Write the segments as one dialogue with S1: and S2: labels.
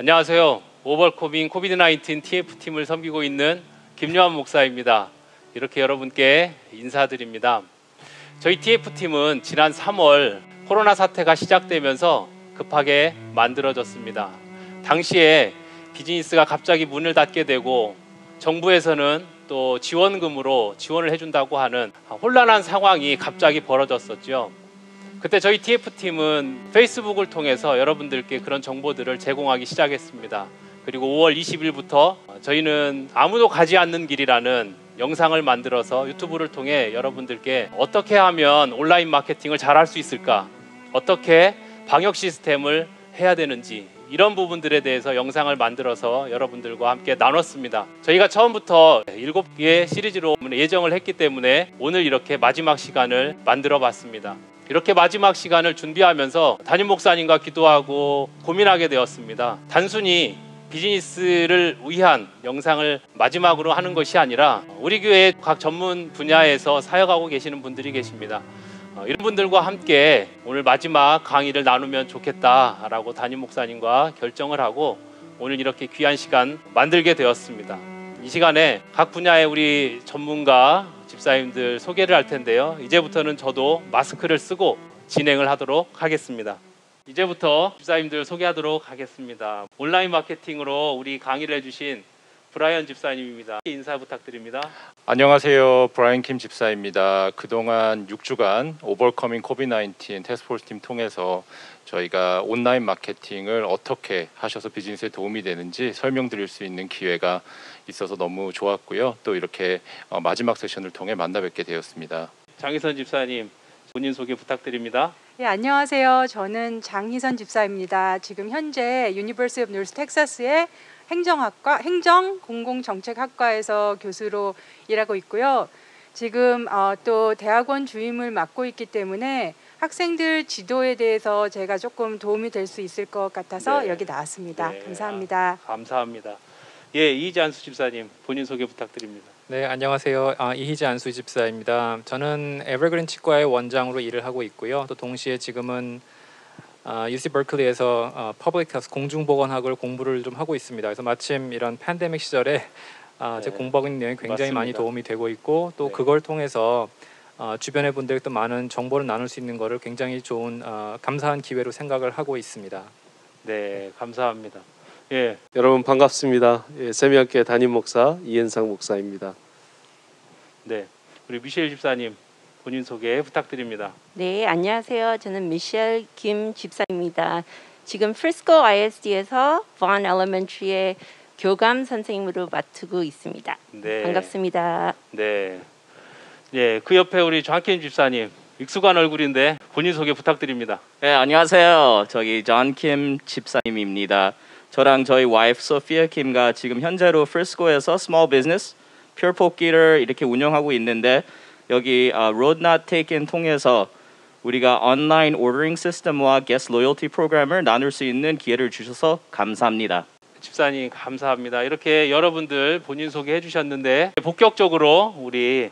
S1: 안녕하세요. 오버커밍 코비드-19 TF팀을 섬기고 있는 김요한 목사입니다. 이렇게 여러분께 인사드립니다. 저희 TF팀은 지난 3월 코로나 사태가 시작되면서 급하게 만들어졌습니다. 당시에 비즈니스가 갑자기 문을 닫게 되고 정부에서는 또 지원금으로 지원을 해준다고 하는 혼란한 상황이 갑자기 벌어졌었죠. 그때 저희 TF팀은 페이스북을 통해서 여러분들께 그런 정보들을 제공하기 시작했습니다. 그리고 5월 20일부터 저희는 아무도 가지 않는 길이라는 영상을 만들어서 유튜브를 통해 여러분들께 어떻게 하면 온라인 마케팅을 잘할 수 있을까, 어떻게 방역 시스템을 해야 되는지 이런 부분들에 대해서 영상을 만들어서 여러분들과 함께 나눴습니다. 저희가 처음부터 7개의 시리즈로 예정을 했기 때문에 오늘 이렇게 마지막 시간을 만들어 봤습니다. 이렇게 마지막 시간을 준비하면서 담임 목사님과 기도하고 고민하게 되었습니다. 단순히 비즈니스를 위한 영상을 마지막으로 하는 것이 아니라 우리 교회 각 전문 분야에서 사역하고 계시는 분들이 계십니다. 이런 분들과 함께 오늘 마지막 강의를 나누면 좋겠다라고 담임 목사님과 결정을 하고 오늘 이렇게 귀한 시간 만들게 되었습니다. 이 시간에 각 분야의 우리 전문가 집사님들 소개를 할 텐데요. 이제부터는 저도 마스크를 쓰고 진행을 하도록 하겠습니다. 이제부터 집사님들 소개하도록 하겠습니다. 온라인 마케팅으로 우리 강의를 해주신 브라이언 집사님입니다. 인사 부탁드립니다.
S2: 안녕하세요. 브라이언 킴 집사입니다. 그동안 6주간 오버커밍 코비드-19 태스크포스 팀 통해서 저희가 온라인 마케팅을 어떻게 하셔서 비즈니스에 도움이 되는지 설명드릴 수 있는 기회가 있어서 너무 좋았고요. 또 이렇게 마지막 세션을 통해 만나 뵙게 되었습니다.
S1: 장희선 집사님, 본인 소개 부탁드립니다.
S3: 네, 안녕하세요. 저는 장희선 집사입니다. 지금 현재 유니버시티 오브 노스 텍사스의 행정 공공정책학과에서 교수로 일하고 있고요. 지금 또 대학원 주임을 맡고 있기 때문에 학생들 지도에 대해서 제가 조금 도움이 될 수 있을 것 같아서 여기 나왔습니다. 네, 감사합니다.
S1: 감사합니다. 예, 이희재 안수 집사님, 본인 소개 부탁드립니다.
S4: 네, 안녕하세요. 이희재 안수 집사입니다. 저는 에버그린 치과의 원장으로 일을 하고 있고요. 또 동시에 지금은 UC 버클리에서 퍼블릭 헬스 공중보건학을 공부를 좀 하고 있습니다. 그래서 마침 이런 팬데믹 시절에 제 공부하고 있는 내용이 굉장히 많이 도움이 되고 있고 또 그걸 통해서 주변의 분들과 또 많은 정보를 나눌 수 있는 거를 굉장히 좋은 감사한 기회로 생각을 하고 있습니다.
S1: 네, 감사합니다. 예,
S5: 여러분 반갑습니다. 세미학교의 담임 목사 이현상 목사입니다.
S1: 네, 우리 미셸 집사님 본인 소개 부탁드립니다.
S6: 네, 안녕하세요. 저는 미셸 김 집사입니다. 지금 프리스코 ISD에서 본 엘리멘터리의 교감 선생님으로 맡고 있습니다.
S1: 네,
S6: 반갑습니다.
S1: 네, 예, 그 옆에 우리 존킴 집사님 익숙한 얼굴인데 본인 소개 부탁드립니다.
S7: 네, 안녕하세요. 저기 존킴 집사님입니다. 저랑 저희 와이프 소피아 킴과 지금 현재로 프리스코에서 스몰 비즈니스 퓨어 포키를 이렇게 운영하고 있는데 여기 Road Not Taken 통해서 우리가 온라인 오더링 시스템과 게스트 로열티 프로그램을 나눌 수 있는 기회를 주셔서 감사합니다.
S1: 집사님 감사합니다. 이렇게 여러분들 본인 소개해 주셨는데 본격적으로 우리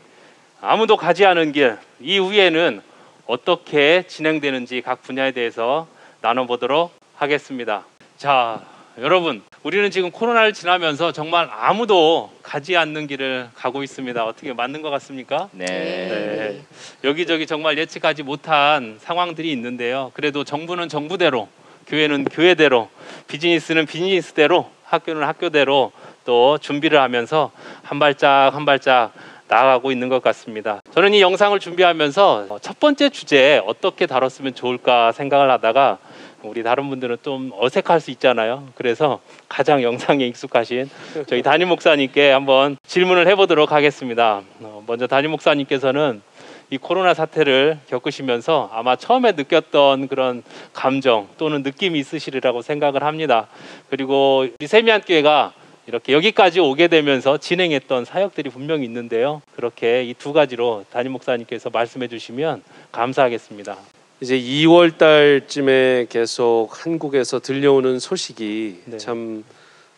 S1: 아무도 가지 않은 길 이후에는 어떻게 진행되는지 각 분야에 대해서 나눠보도록 하겠습니다. 자, 여러분, 우리는 지금 코로나를 지나면서 정말 아무도 가지 않는 길을 가고 있습니다. 어떻게 맞는 것 같습니까?
S7: 네.
S1: 여기저기 정말 예측하지 못한 상황들이 있는데요. 그래도 정부는 정부대로, 교회는 교회대로, 비즈니스는 비즈니스대로, 학교는 학교대로 또 준비를 하면서 한 발짝 한 발짝 나아가고 있는 것 같습니다. 저는 이 영상을 준비하면서 첫 번째 주제 어떻게 다뤘으면 좋을까 생각을 하다가 우리 다른 분들은 좀 어색할 수 있잖아요. 그래서 가장 영상에 익숙하신 저희 담임 목사님께 한번 질문을 해보도록 하겠습니다. 먼저 담임 목사님께서는 이 코로나 사태를 겪으시면서 아마 처음에 느꼈던 그런 감정 또는 느낌이 있으시리라고 생각을 합니다. 그리고 우리 세미한교회가 이렇게 여기까지 오게 되면서 진행했던 사역들이 분명히 있는데요. 그렇게 이 두 가지로 담임 목사님께서 말씀해 주시면 감사하겠습니다.
S5: 이제 2월 달쯤에 계속 한국에서 들려오는 소식이 참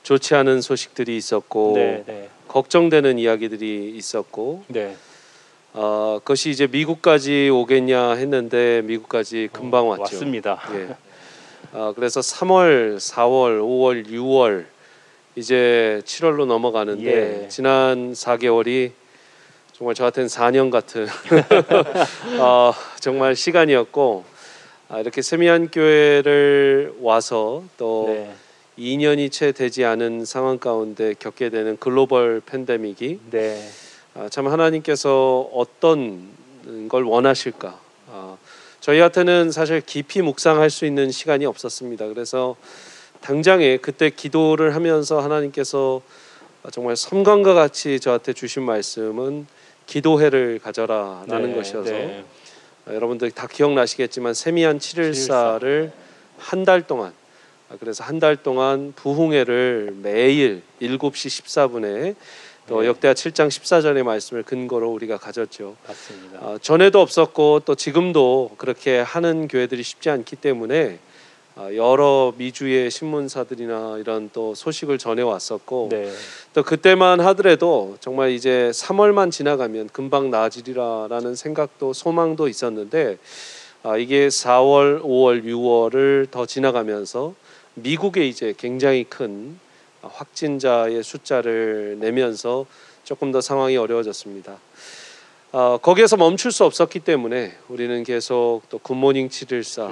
S5: 좋지 않은 소식들이 있었고 걱정되는 이야기들이 있었고 그것이 이제 미국까지 오겠냐 했는데 미국까지 금방 왔죠.
S1: 왔습니다.
S5: 그래서 3월, 4월, 5월, 6월 이제 7월로 넘어가는데
S1: 예.
S5: 지난 4개월이 정말 저한테는 4년 같은 정말 시간이었고 이렇게 세미한 교회를 와서 또
S1: 네.
S5: 2년이 채 되지 않은 상황 가운데 겪게 되는 글로벌 팬데믹이
S1: 네.
S5: 참 하나님께서 어떤 걸 원하실까? 저희한테는 사실 깊이 묵상할 수 있는 시간이 없었습니다. 그래서 당장에 그때 기도를 하면서 하나님께서 정말 섬광과 같이 저한테 주신 말씀은 기도회를 가져라라는
S1: 네,
S5: 것이어서
S1: 네.
S5: 여러분들 다 기억나시겠지만 세미한 714를 한 달 동안 그래서 한 달 동안 부흥회를 매일 7시 14분에 또
S1: 네.
S5: 역대하 7장 14절의 말씀을 근거로 우리가 가졌죠.
S1: 맞습니다.
S5: 전에도 없었고 또 지금도 그렇게 하는 교회들이 쉽지 않기 때문에 여러 미주의 신문사들이나 이런 또 소식을 전해 왔었고
S1: 네.
S5: 또 그때만 하더라도 정말 이제 3월만 지나가면 금방 나아지리라라는 생각도 소망도 있었는데 이게 4월, 5월, 6월을 더 지나가면서 미국에 이제 굉장히 큰 확진자의 숫자를 내면서 조금 더 상황이 어려워졌습니다. 거기에서 멈출 수 없었기 때문에 우리는 계속 또 굿모닝 714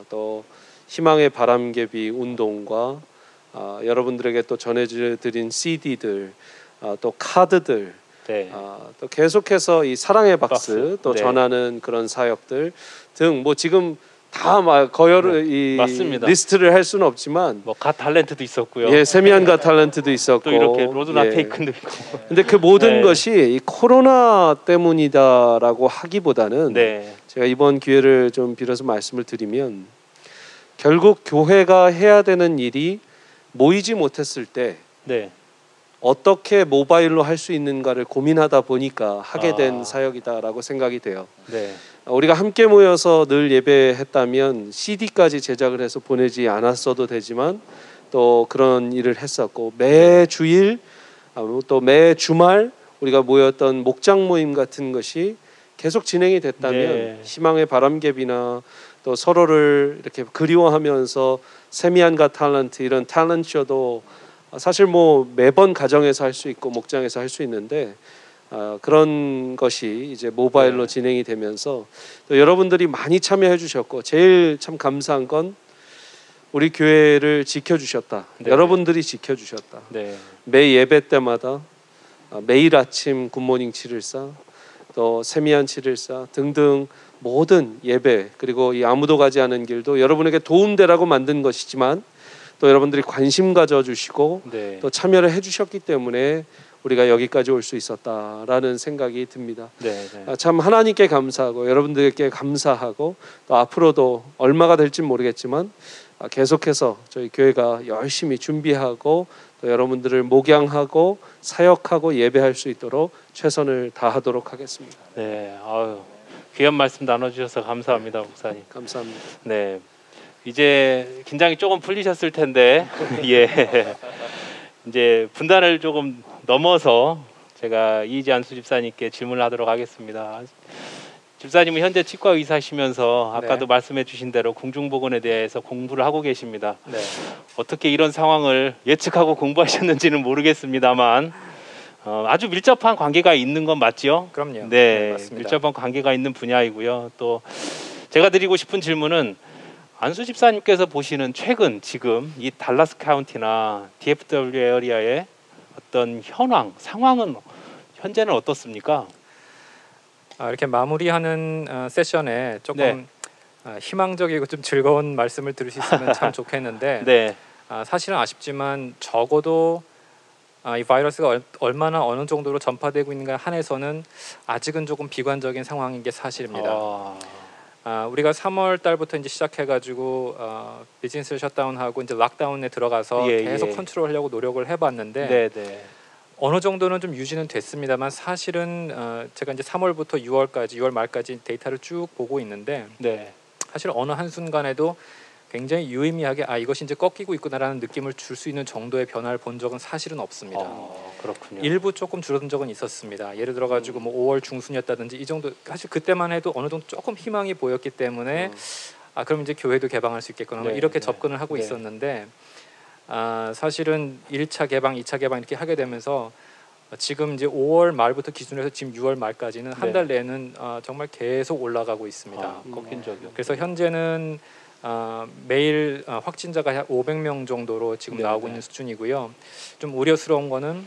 S5: 또 희망의 바람개비 운동과 여러분들에게 또 전해드린 CD들 또 카드들
S1: 네.
S5: 또 계속해서 이 사랑의 박스
S1: 박스.
S5: 또
S1: 네.
S5: 전하는 그런 사역들 등 뭐 지금 다 막 거열을 이
S1: 맞습니다.
S5: 리스트를 할 수는 없지만
S1: 뭐 갓 탤런트도 있었고요.
S5: 예 세미안과 탤런트도 있었고
S1: 또 이렇게 로드나
S5: 예.
S1: 테이큰도 있고.
S5: 근데 그 모든
S1: 네.
S5: 것이 이 코로나 때문이다라고 하기보다는
S1: 네.
S5: 제가 이번 기회를 좀 빌어서 말씀을 드리면 결국 교회가 해야 되는 일이 모이지 못했을 때
S1: 네.
S5: 어떻게 모바일로 할 수 있는가를 고민하다 보니까 하게 된
S1: 아.
S5: 사역이다라고 생각이 돼요.
S1: 네.
S5: 우리가 함께 모여서 늘 예배했다면 CD까지 제작을 해서 보내지 않았어도 되지만 또 그런 일을 했었고 매 주일 또 매 주말 우리가 모였던 목장 모임 같은 것이 계속 진행이 됐다면
S1: 네.
S5: 희망의 바람개비나 또 서로를 이렇게 그리워하면서 세미안과 탤런트 이런 탤런트쇼도 사실 뭐 매번 가정에서 할 수 있고 목장에서 할 수 있는데 그런 것이 이제 모바일로
S1: 네.
S5: 진행이 되면서 또 여러분들이 많이 참여해 주셨고 제일 참 감사한 건 우리 교회를 지켜주셨다.
S1: 네.
S5: 여러분들이 지켜주셨다.
S1: 네.
S5: 매 예배 때마다 매일 아침 굿모닝 714 또 세미한 714 등등 모든 예배 그리고 이 아무도 가지 않은 길도 여러분에게 도움되라고 만든 것이지만 또 여러분들이 관심 가져주시고
S1: 네.
S5: 또 참여를 해주셨기 때문에 우리가 여기까지 올 수 있었다라는 생각이 듭니다.
S1: 네. 네.
S5: 참 하나님께 감사하고 여러분들께 감사하고 또 앞으로도 얼마가 될지 모르겠지만 계속해서 저희 교회가 열심히 준비하고 또 여러분들을 목양하고 사역하고 예배할 수 있도록 최선을 다하도록 하겠습니다.
S1: 네. 아유, 귀한 말씀 나눠주셔서 감사합니다, 목사님.
S5: 감사합니다.
S1: 네. 이제 긴장이 조금 풀리셨을 텐데, 예. 이제 분단을 조금 넘어서 제가 이희지 안수 집사님께 질문을 하도록 하겠습니다. 집사님은 현재 치과 의사시면서 아까도
S4: 네.
S1: 말씀해주신 대로 공중보건에 대해서 공부를 하고 계십니다.
S4: 네.
S1: 어떻게 이런 상황을 예측하고 공부하셨는지는 모르겠습니다만 아주 밀접한 관계가 있는 건 맞죠?
S4: 그럼요.
S1: 네,
S4: 맞습니다.
S1: 밀접한 관계가 있는 분야이고요. 또 제가 드리고 싶은 질문은 안수 집사님께서 보시는 최근 지금 이 달라스 카운티나 DFW 에어리아의 어떤 현황, 상황은 현재는 어떻습니까?
S4: 이렇게 마무리하는 세션에 조금 희망적이고 좀 즐거운 말씀을 들을 수 있으면 참 좋겠는데
S1: 네,
S4: 사실은 아쉽지만 적어도 이 바이러스가 얼마나 어느 정도로 전파되고 있는가 한해서는 아직은 조금 비관적인 상황인 게 사실입니다. 우리가 3월 달부터 이제 시작해가지고 비즈니스 셧다운하고 이제 락다운에 들어가서
S1: 예,
S4: 계속
S1: 예.
S4: 컨트롤하려고 노력을 해봤는데
S1: 네, 네,
S4: 어느 정도는 좀 유지는 됐습니다만 사실은 제가 이제 3월부터 6월 말까지 데이터를 쭉 보고 있는데
S1: 네,
S4: 사실 어느 한 순간에도 굉장히 유의미하게 이것이 이제 꺾이고 있구나라는 느낌을 줄 수 있는 정도의 변화를 본 적은 사실은 없습니다.
S1: 그렇군요.
S4: 일부 조금 줄어든 적은 있었습니다. 예를 들어 가지고 뭐 5월 중순이었다든지 이 정도 사실 그때만 해도 어느 정도 조금 희망이 보였기 때문에 그럼 이제 교회도 개방할 수 있겠구나
S1: 네,
S4: 이렇게
S1: 네,
S4: 접근을 하고
S1: 네.
S4: 있었는데 사실은 1차 개방, 2차 개방 이렇게 하게 되면서 지금 이제 5월 말부터 기준으로 해서 지금 6월 말까지는 한 달 내에는 정말 계속 올라가고 있습니다.
S1: 꺾인 적이요.
S4: 그래서 현재는 매일 확진자가 약 500명 정도로 지금
S1: 네,
S4: 나오고
S1: 네.
S4: 있는 수준이고요. 좀 우려스러운 거는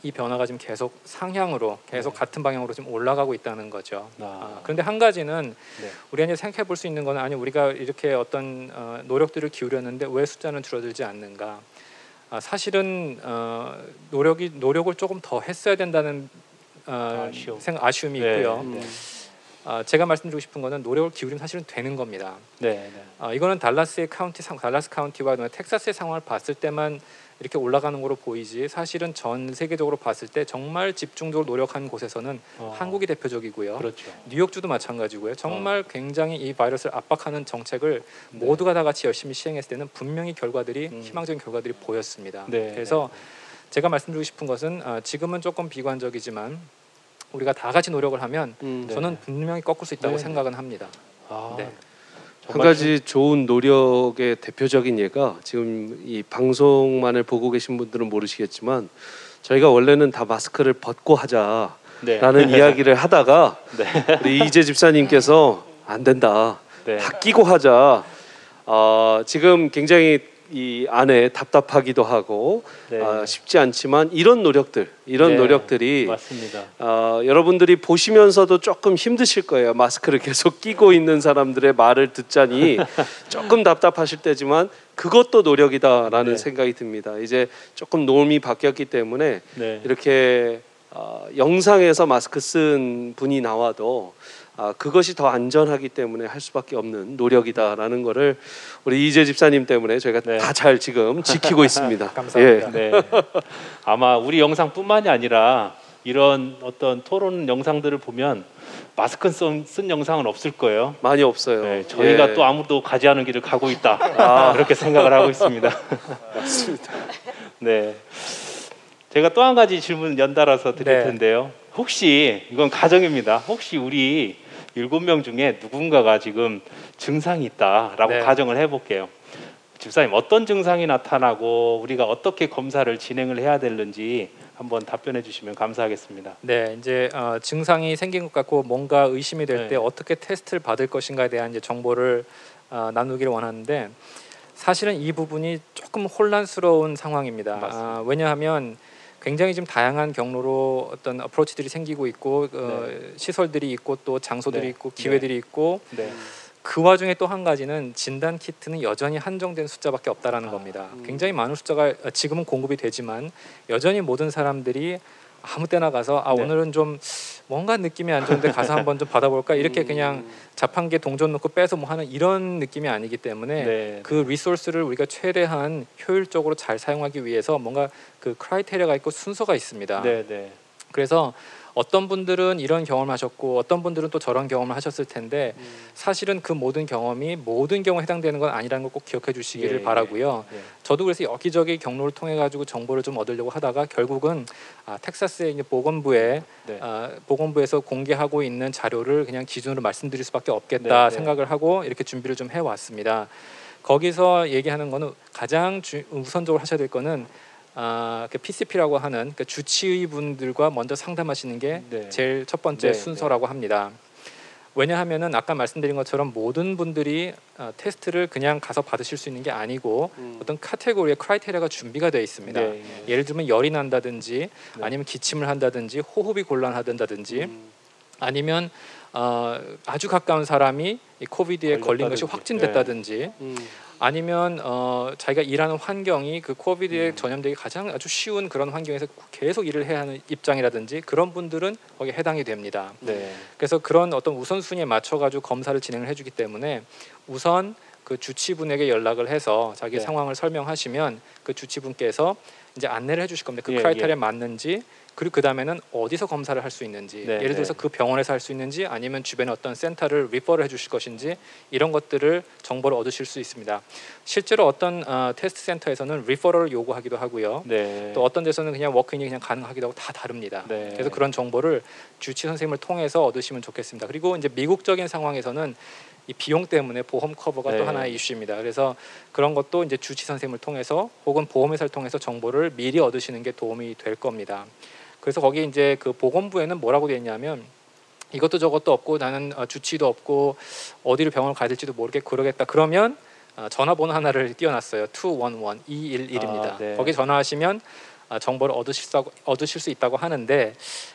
S4: 이 변화가 지금 계속 상향으로 계속 같은 방향으로 좀 올라가고 있다는 거죠. 그런데 한 가지는
S1: 네.
S4: 우리가 이제 생각해 볼 수 있는 거는 아니 우리가 이렇게 어떤 노력들을 기울였는데 왜 숫자는 줄어들지 않는가? 사실은 노력을 조금 더 했어야 된다는 아쉬움이
S1: 네,
S4: 있고요.
S1: 네.
S4: 제가 말씀드리고 싶은 거는 노력을 기울이면 사실은 되는 겁니다.
S1: 네, 네.
S4: 이거는 달라스 카운티와 텍사스의 상황을 봤을 때만 이렇게 올라가는 거로 보이지 사실은 전 세계적으로 봤을 때 정말 집중적으로 노력한 곳에서는 한국이 대표적이고요.
S1: 그렇죠.
S4: 뉴욕주도 마찬가지고요. 정말 굉장히 이 바이러스를 압박하는 정책을
S1: 네.
S4: 모두가 다 같이 열심히 시행했을 때는 분명히 희망적인 결과들이 보였습니다.
S1: 네,
S4: 그래서 제가 말씀드리고 싶은 것은 지금은 조금 비관적이지만 우리가 다 같이 노력을 하면 저는 분명히 꺾을 수 있다고
S1: 네.
S4: 생각은 합니다. 네.
S5: 한 가지 좋은 노력의 대표적인 예가 지금 이 방송만을 보고 계신 분들은 모르시겠지만 저희가 원래는 다 마스크를 벗고 하자라는
S1: 네.
S5: 이야기를 하다가
S1: 네.
S5: 우리 이재 집사님께서 안 된다.
S1: 네.
S5: 다 끼고 하자. 지금 굉장히 이 안에 답답하기도 하고
S1: 네.
S5: 쉽지 않지만 이런
S1: 네.
S5: 노력들이
S1: 맞습니다.
S5: 여러분들이 보시면서도 조금 힘드실 거예요. 마스크를 계속 끼고 있는 사람들의 말을 듣자니 조금 답답하실 때지만 그것도 노력이다라는
S1: 네.
S5: 생각이 듭니다. 이제 조금 norm이 바뀌었기 때문에
S1: 네.
S5: 이렇게 영상에서 마스크 쓴 분이 나와도 그것이 더 안전하기 때문에 할 수밖에 없는 노력이다라는 거를 우리 이재 집사님 때문에 저희가
S1: 네.
S5: 다 잘 지금 지키고 있습니다.
S4: 감사합니다.
S1: 네. 아마 우리 영상뿐만이 아니라 이런 어떤 토론 영상들을 보면 마스크 쓴 영상은 없을 거예요.
S5: 많이 없어요.
S1: 네, 저희가 또 아무도 가지 않은 길을 가고 있다. 그렇게 생각을 하고 있습니다.
S5: 맞습니다.
S1: 네. 제가 또 한 가지 질문 연달아서 드릴
S4: 네.
S1: 텐데요. 혹시 이건 가정입니다. 혹시 우리 7명 중에 누군가가 지금 증상이 있다라고
S4: 네.
S1: 가정을 해볼게요. 집사님 어떤 증상이 나타나고 우리가 어떻게 검사를 진행을 해야 되는지 한번 답변해 주시면 감사하겠습니다.
S4: 네, 이제 증상이 생긴 것 같고 뭔가 의심이 될 때
S1: 네.
S4: 어떻게 테스트를 받을 것인가에 대한 이제 정보를 나누기를 원하는데 사실은 이 부분이 조금 혼란스러운 상황입니다.
S1: 맞습니다.
S4: 왜냐하면 굉장히 지금 다양한 경로로 어떤 어프로치들이 생기고 있고
S1: 네.
S4: 시설들이 있고 또 장소들이
S1: 네.
S4: 있고 기회들이 있고
S1: 네.
S4: 그 와중에 또 한 가지는 진단 키트는 여전히 한정된 숫자밖에 없다라는 겁니다. 굉장히 많은 숫자가 지금은 공급이 되지만 여전히 모든 사람들이 아무 때나 가서
S1: 네.
S4: 오늘은 좀 뭔가 느낌이 안 좋은데 가서 한번 좀 받아볼까 이렇게 그냥 자판기에 동전 넣고 빼서 뭐 하는 이런 느낌이 아니기 때문에
S1: 네.
S4: 그 리소스를 우리가 최대한 효율적으로 잘 사용하기 위해서 뭔가 그 크라이테리아가 있고 순서가 있습니다.
S1: 네. 네.
S4: 그래서 어떤 분들은 이런 경험을 하셨고 어떤 분들은 또 저런 경험을 하셨을 텐데 사실은 그 모든 경험이 모든 경우에 해당되는 건 아니라는 걸 꼭 기억해 주시기를
S1: 예,
S4: 바라고요.
S1: 예.
S4: 저도 그래서 여기저기 경로를 통해 가지고 정보를 좀 얻으려고 하다가 결국은 텍사스의 이제 보건부에
S1: 네.
S4: 보건부에서 공개하고 있는 자료를 그냥 기준으로 말씀드릴 수밖에 없겠다
S1: 네, 네.
S4: 생각을 하고 이렇게 준비를 좀 해왔습니다. 거기서 얘기하는 거는 가장 우선적으로 하셔야 될 거는 그 PCP라고 하는 그 주치의 분들과 먼저 상담하시는 게
S1: 네.
S4: 제일 첫 번째
S1: 네,
S4: 순서라고 합니다. 왜냐하면은 아까 말씀드린 것처럼 모든 분들이 테스트를 그냥 가서 받으실 수 있는 게 아니고 어떤 카테고리의 크라이테리아가 준비가 되어 있습니다.
S1: 네, 네.
S4: 예를 들면 열이 난다든지
S1: 네.
S4: 아니면 기침을 한다든지 호흡이 곤란하다든지 아니면 아주 가까운 사람이 이 코비드에 걸린 것이
S1: 걸렸다든지.
S4: 확진됐다든지 아니면 자기가 일하는 환경이 그 코비드에 전염되기 가장 아주 쉬운 그런 환경에서 계속 일을 해야 하는 입장이라든지 그런 분들은 거기에 해당이 됩니다.
S1: 네.
S4: 그래서 그런 어떤 우선순위에 맞춰 가지고 검사를 진행을 해주기 때문에 우선 그 주치분에게 연락을 해서 자기
S1: 네.
S4: 상황을 설명하시면 그 주치분께서 이제 안내를 해주실 겁니다. 그
S1: 예,
S4: 크라이테리아에
S1: 예. 맞는지
S4: 그리고 그 다음에는 어디서 검사를 할 수 있는지
S1: 네,
S4: 예를 들어서
S1: 네.
S4: 그 병원에서 할 수 있는지 아니면 주변에 어떤 센터를 리퍼를 해주실 것인지 이런 것들을 정보를 얻으실 수 있습니다. 실제로 어떤 테스트 센터에서는 리퍼럴을 요구하기도 하고요.
S1: 네.
S4: 또 어떤 데서는 그냥 워크인이 그냥 가능하기도 하고 다 다릅니다.
S1: 네.
S4: 그래서 그런 정보를 주치 선생님을 통해서 얻으시면 좋겠습니다. 그리고 이제 미국적인 상황에서는 이 비용 때문에 보험 커버가
S1: 네.
S4: 또 하나의 이슈입니다. 그래서 그런 것도 이제 주치 선생님을 통해서 혹은 보험회사를 통해서 정보를 미리 얻으시는 게 도움이 될 겁니다. 그래서 거기 이제 그 보건부에는 뭐라고 되어 있냐면 이것도 저것도 없고 나는 주치도 없고 어디로 병원을 가야 될지도 모르겠고 그러겠다. 그러면 전화번호 하나를 띄워놨어요. 211-211입니다.
S1: 아, 네.
S4: 거기 전화하시면 정보를 얻으실 수 있다고 하는데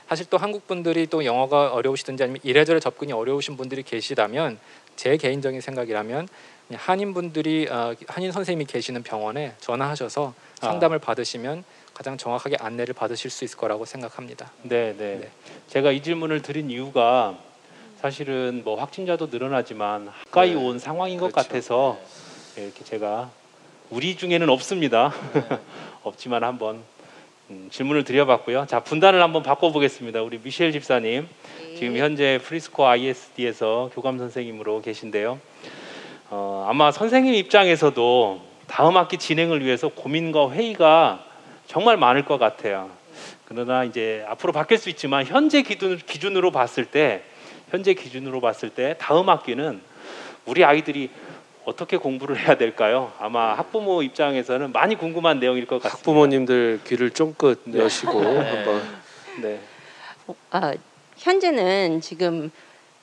S4: 사실 또 한국 분들이 또 영어가 어려우시든지 아니면 이래저래 접근이 어려우신 분들이 계시다면 제 개인적인 생각이라면 그냥 한인 분들이 한인 선생님이 계시는 병원에 전화하셔서 상담을 받으시면 가장 정확하게 안내를 받으실 수 있을 거라고 생각합니다.
S1: 네. 제가 이 질문을 드린 이유가 사실은 뭐 확진자도 늘어나지만 가까이
S5: 네.
S1: 온 상황인 것
S5: 그렇죠.
S1: 같아서 이렇게 제가 우리 중에는 없습니다. 없지만 한번 질문을 드려봤고요. 자, 분단을 한번 바꿔보겠습니다. 우리 미셸 집사님 지금 현재 프리스코 ISD에서 교감 선생님으로 계신데요. 아마 선생님 입장에서도 다음 학기 진행을 위해서 고민과 회의가 정말 많을 것 같아요. 그러나 이제 앞으로 바뀔 수 있지만 현재 기준으로 봤을 때 다음 학기는 우리 아이들이 어떻게 공부를 해야 될까요? 아마 학부모 입장에서는 많이 궁금한 내용일 것 같습니다.
S5: 학부모님들 귀를 쫑긋 여시고 한번.
S1: 네.
S6: 현재는 지금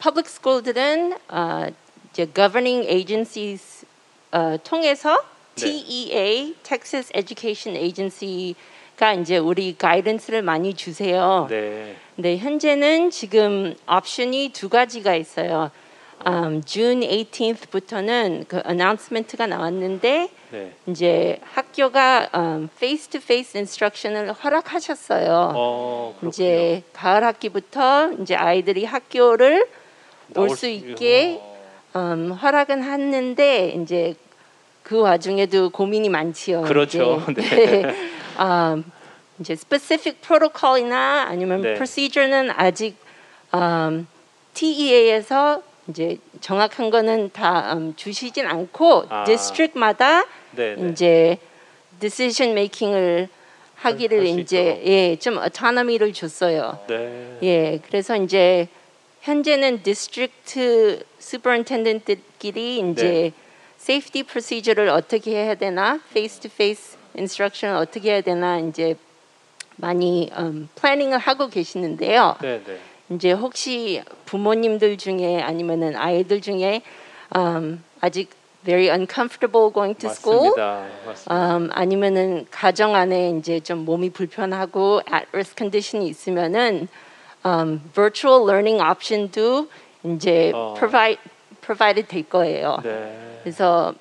S6: public school들은 이제 governing agencies 통해서
S1: 네.
S6: TEA, Texas Education Agency가 이제 우리 가이던스를 많이 주세요.
S1: 네.
S6: 네, 현재는 지금 옵션이 두 가지가 있어요. June 18th부터는 그 announcement가 나왔는데
S1: 네.
S6: 이제 학교가 face-to-face instruction을 허락하셨어요.
S1: 그렇군요.
S6: 이제 가을 학기부터 이제 아이들이 학교를 올
S1: 나올
S6: 수 있게
S1: 어.
S6: 허락은 했는데 이제 그 와중에도 고민이 많지요.
S1: 그렇죠.
S6: 이제, 이제 specific protocol이나 아니면
S1: 네.
S6: procedure는 아직 TEA에서 이제 정확한 거는 다 주시진 않고 district마다
S1: 네.
S6: 이제 decision making을 하기를
S1: 할수
S6: 이제
S1: 있도록.
S6: 좀 autonomy를 줬어요.
S1: 네.
S6: 예, 그래서 이제 현재는 district superintendent들끼리 이제
S1: 네.
S6: safety procedure를 어떻게 해야 되나, face-to-face instruction을 어떻게 해야 되나 이제 많이 플래닝을 하고 계시는데요.
S1: 네.
S6: 이제 혹시 부모님들 중에 아니면은 아이들 중에 아직 very uncomfortable going to school,
S1: 맞습니다.
S6: 아니면은 가정 안에 이제 좀 몸이 불편하고 at-risk condition이 있으면은 virtual learning option도 이제 provided 될 거예요.
S1: 네.
S6: 그래서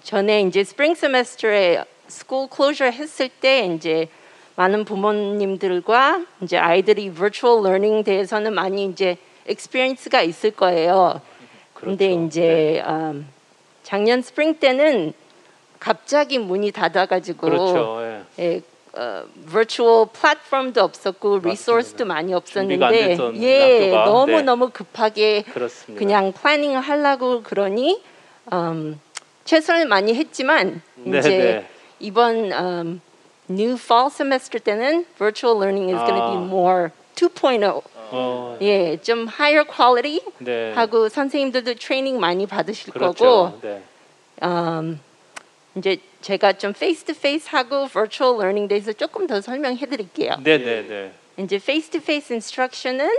S6: 전에 이제 spring semester에 school closure 했을 때 이제 많은 부모님들과 이제 아이들이 virtual learning 대해서는 많이 이제 experience가 있을 거예요. 그런데
S1: 그렇죠.
S6: 이제 작년 스프링 때는 갑자기 문이 닫아가지고
S1: 그렇죠. 예.
S6: virtual 플랫폼도 없었고 리소스도 많이
S1: 준비가 안
S6: 없었는데
S1: 됐던 학교가.
S6: 너무 너무 급하게
S1: 그렇습니다.
S6: 그냥 플래닝을 하려고 그러니 최선을 많이 했지만 이제 이번 new fall semester 때는 virtual learning is going to be more 2.0. 예, 좀 higher quality
S1: 네.
S6: 하고 선생님들도 트레이닝 많이 받으실
S1: 그렇죠.
S6: 거고
S1: 네.
S6: 이제 제가 좀 face to face 하고 virtual learning 대해서 조금 더 설명해 드릴게요.
S1: 네.
S6: 이제 face to face instruction은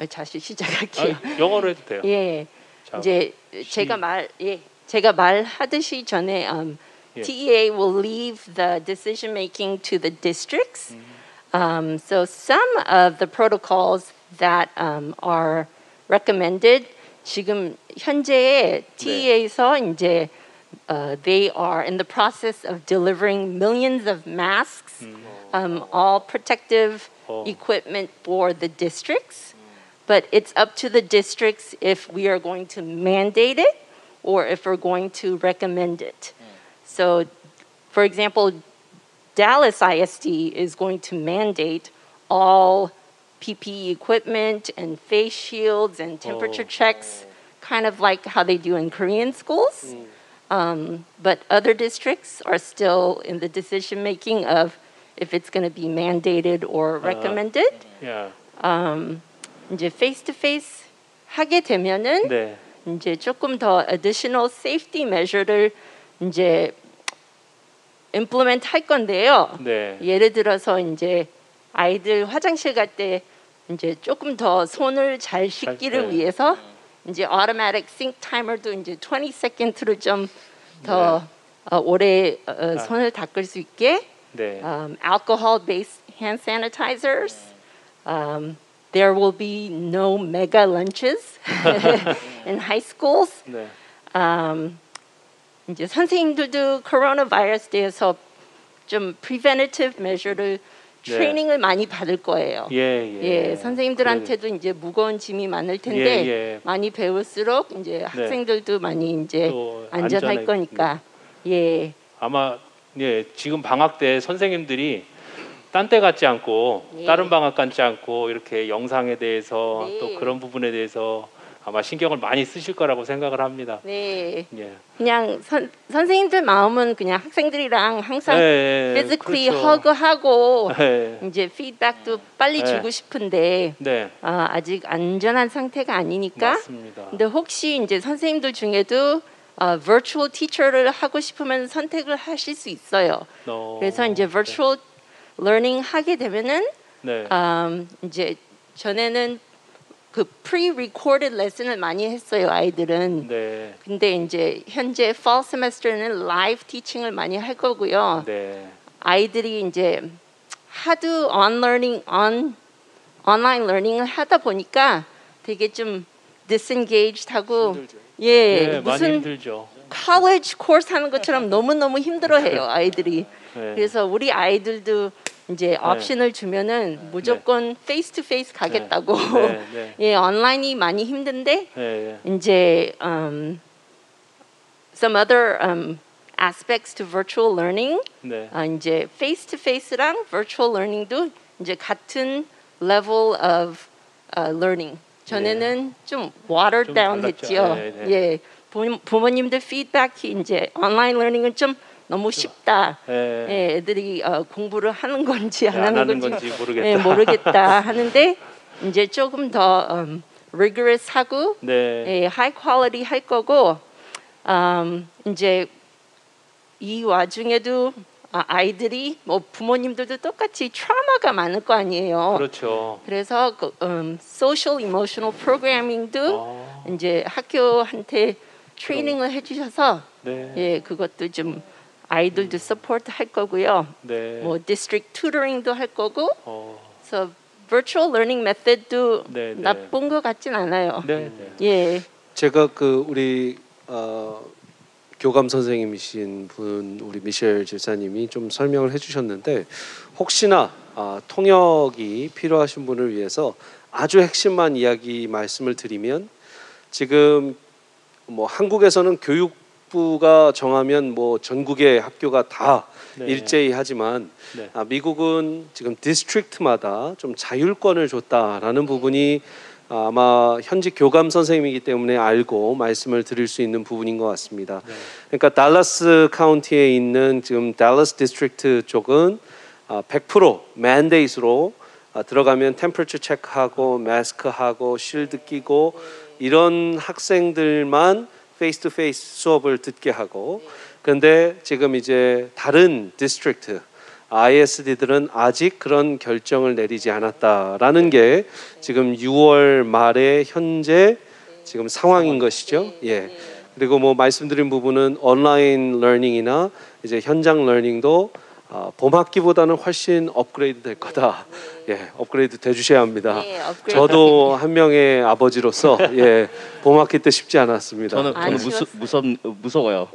S6: 다시 시작할게요.
S1: 영어로 해도 돼요.
S6: 예.
S1: 자,
S6: 이제 제가 말하듯이 전에 TEA will leave the decision making to the districts. So some of the protocols that are recommended 지금 현재의 TEA에서 이제 they are in the process of delivering millions of masks, all protective equipment for the districts. But it's up to the districts if we are going to mandate it or if we're going to recommend it. So, for example, Dallas ISD is going to mandate all PPE equipment and face shields and temperature checks, kind of like how they do in Korean schools. But other districts are still in the decision making of if it's going to be mandated or recommended.
S1: Yeah.
S6: 이제 face to face 하게 되면은
S1: 네.
S6: 이제 조금 더 additional safety measure를 이제 implement 할 건데요.
S1: 네.
S6: 예를 들어서 이제 아이들 화장실 갈 때 이제 조금 더 손을 잘 씻기를
S1: 네.
S6: 위해서 이제 automatic sink timer도 이제 20second로 좀 더 오래 손을 닦을 수 있게
S1: 네.
S6: alcohol based hand sanitizers. There will be no mega lunches in high schools.
S1: 네.
S6: 이제 선생님들도 코로나 바이러스 대해서 좀 preventative measure를
S1: 네.
S6: 트레이닝을 많이 받을 거예요.
S1: 예.
S6: 선생님들한테도 이제 무거운 짐이 많을 텐데
S1: 예.
S6: 많이 배울수록 이제 학생들도 많이 이제
S1: 또
S6: 안전할
S1: 안전하게-
S6: 거니까. 예.
S1: 아마 예, 지금 방학 때 선생님들이 딴 때 같지 않고
S6: 예.
S1: 다른 방학 같지 않고 이렇게 영상에 대해서
S6: 네.
S1: 또 그런 부분에 대해서 아마 신경을 많이 쓰실 거라고 생각을 합니다.
S6: 네.
S1: 예.
S6: 그냥 선생님들 마음은 그냥 학생들이랑 항상 physically
S1: 그렇죠.
S6: 허그하고
S1: 네.
S6: 이제 피드백도 빨리
S1: 네.
S6: 주고 싶은데
S1: 네.
S6: 아직 안전한 상태가 아니니까.
S1: 맞습니다.
S6: 근데 혹시 이제 선생님들 중에도 virtual teacher를 하고 싶으면 선택을 하실 수 있어요. 그래서 이제 virtual learning 하게 되면은
S1: 네.
S6: 이제 전에는 그 pre-recorded lesson을 많이 했어요 아이들은.
S1: 네.
S6: 근데 이제 현재 fall semester는 live teaching을 많이 할 거고요.
S1: 네.
S6: 아이들이 이제 하도 online learning을 하다 보니까 되게 좀 disengaged하고
S1: 예, 많이
S6: 무슨
S1: 힘들죠.
S6: college course 하는 것처럼 너무너무 힘들어해요 아이들이.
S1: 네.
S6: 그래서 우리 아이들도 이제 옵션을 주면은 무조건 face to face 가겠다고.
S1: 네.
S6: 예, 온라인이 많이 힘든데
S1: 네.
S6: 이제 some other aspects to virtual learning.
S1: 네.
S6: 이제 face to face랑 virtual learning도 이제 같은 level of learning. 전에는 좀 watered
S1: 좀
S6: down
S1: 달랐죠.
S6: 했지요.
S1: 네.
S6: 예, 부모님들 피드백이 이제 온라인 러닝은 좀 너무 쉽다.
S1: 네.
S6: 예, 애들이 공부를 하는 건지 안
S1: 안
S6: 하는
S1: 하는
S6: 건지,
S1: 건지 모르겠다.
S6: 예, 모르겠다 하는데 이제 조금 더 rigorous 하고
S1: 네.
S6: 예, high quality 할 거고 이제 이 와중에도 아이들이 뭐 부모님들도 똑같이 트라우마가 많을 거 아니에요.
S1: 그렇죠.
S6: 그래서 그, social emotional programming도 이제 학교한테 트레이닝을 해주셔서
S1: 네.
S6: 예 그것도 좀 아이들도 서포트 할 거고요.
S1: 네.
S6: 뭐 district tutoring도 할 거고.
S1: 어.
S6: 그래서 virtual learning method도
S1: 네, 네.
S6: 나쁜 것 같진 않아요.
S1: 네.
S6: 예.
S5: 제가 그 우리 교감 선생님이신 분 우리 미셸 집사님이 좀 설명을 해주셨는데 혹시나 통역이 필요하신 분을 위해서 아주 핵심만 이야기 말씀을 드리면 지금 뭐 한국에서는 교육부가 정하면 뭐 전국의 학교가 다
S1: 네.
S5: 일제히 하지만
S1: 네.
S5: 미국은 지금 디스트릭트마다 좀 자율권을 줬다라는 부분이 아마 현직 교감 선생님이기 때문에 알고 말씀을 드릴 수 있는 부분인 것 같습니다.
S1: 네.
S5: 그러니까 달라스 카운티에 있는 지금 달라스 디스트릭트 쪽은 100% mandate로 들어가면 템퍼처 체크하고 마스크하고 실드 끼고 이런 학생들만 페이스 투 페이스 수업을 듣게 하고 그런데 지금 이제 다른 디스트릭트 ISD들은 아직 그런 결정을 내리지 않았다라는 게 지금 6월 말에 현재 지금 상황인 것이죠. 예. 그리고 뭐 말씀드린 부분은 온라인 러닝이나 이제 현장 러닝도 봄 학기보다는 훨씬 업그레이드 될 거다. 예, 업그레이드 돼 주셔야 합니다.
S6: 예, 업그레이드.
S5: 저도 한 명의 아버지로서 예, 봄 학기 때 쉽지 않았습니다.
S7: 저는 무서워요.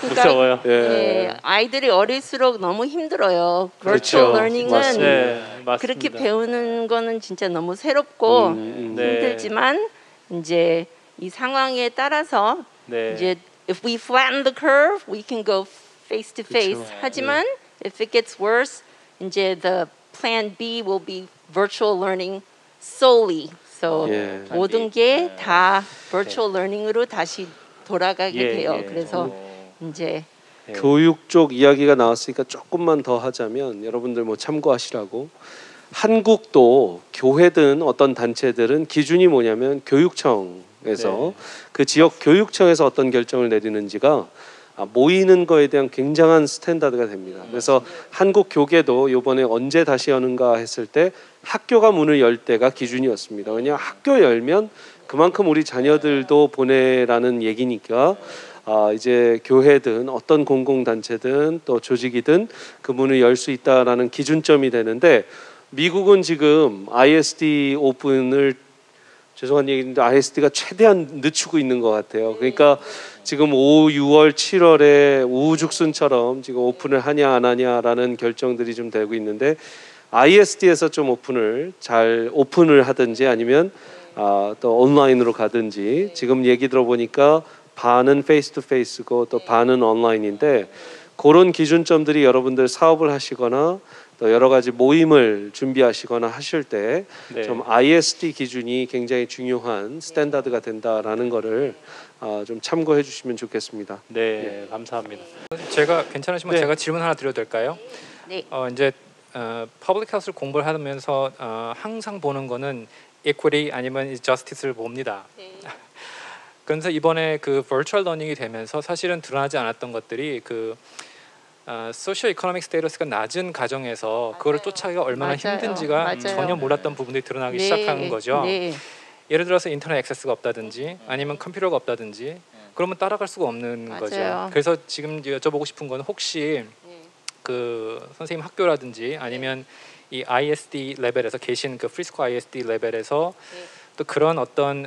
S1: 무서워요.
S5: 예.
S6: 예, 아이들이 어릴수록 너무 힘들어요.
S5: 그렇죠.
S6: virtual learning은
S5: 맞습니다.
S1: 네. 맞습니다.
S6: 그렇게 배우는 거는 진짜 너무 새롭고
S1: 네.
S6: 힘들지만 이제 이 상황에 따라서
S1: 네.
S6: 이제 if we flatten the curve, we can go face to face. 하지만 if it gets worse, 이제 the plan B will be virtual learning solely. So
S5: 예.
S6: 모든 게 다 virtual learning으로 다시 돌아가게
S1: 예,
S6: 돼요.
S1: 예.
S6: 그래서 이제
S5: 교육 쪽 이야기가 나왔으니까 조금만 더 하자면 여러분들 뭐 참고하시라고 한국도 교회든 어떤 단체들은 기준이 뭐냐면 교육청에서 그 지역 교육청에서 어떤 결정을 내리는지가 모이는 거에 대한 굉장한 스탠다드가 됩니다. 그래서 한국 교계도 이번에 언제 다시 여는가 했을 때 학교가 문을 열 때가 기준이었습니다. 왜냐 학교 열면 그만큼 우리 자녀들도 보내라는 얘기니까 이제 교회든 어떤 공공단체든 또 조직이든 그 문을 열 수 있다라는 기준점이 되는데 미국은 지금 ISD 오픈을 죄송한 얘기인데 ISD가 최대한 늦추고 있는 것 같아요. 그러니까 지금 5, 6월, 7월에 우후죽순처럼 지금 오픈을 하냐 안 하냐라는 결정들이 좀 되고 있는데 ISD에서 좀 오픈을 하든지 아니면 또 온라인으로 가든지 지금 얘기 들어보니까 반은 페이스 투 페이스고 또 반은 온라인인데 그런 기준점들이 여러분들 사업을 하시거나 또 여러 가지 모임을 준비하시거나 하실 때 좀 ISD 기준이 굉장히 중요한 스탠다드가 된다라는 거를 좀 참고해 주시면 좋겠습니다.
S1: 네, 감사합니다.
S4: 제가 괜찮으시면
S1: 네.
S4: 제가 질문 하나 드려도 될까요?
S6: 네.
S4: 이제 퍼블릭 헬스를 공부를 하면서 항상 보는 거는 equity 아니면 justice를 봅니다. 그래서 이번에 그 virtual learning이 되면서 사실은 드러나지 않았던 것들이 그 소시오 이코노믹 스테이터스가 낮은 가정에서 그거를 쫓아가기가 얼마나 힘든지가
S6: 맞아요.
S4: 전혀 몰랐던 부분들이 드러나기
S6: 네.
S4: 시작하는 거죠.
S6: 네.
S4: 예를 들어서 인터넷 액세스가 없다든지 아니면 컴퓨터가 없다든지 그러면 따라갈 수가 없는
S6: 맞아요.
S4: 거죠. 그래서 지금 여쭤보고 싶은 건 혹시 그 선생님 학교라든지 아니면 이 ISD 레벨에서 계신 그 프리스코 ISD 레벨에서 또 그런 어떤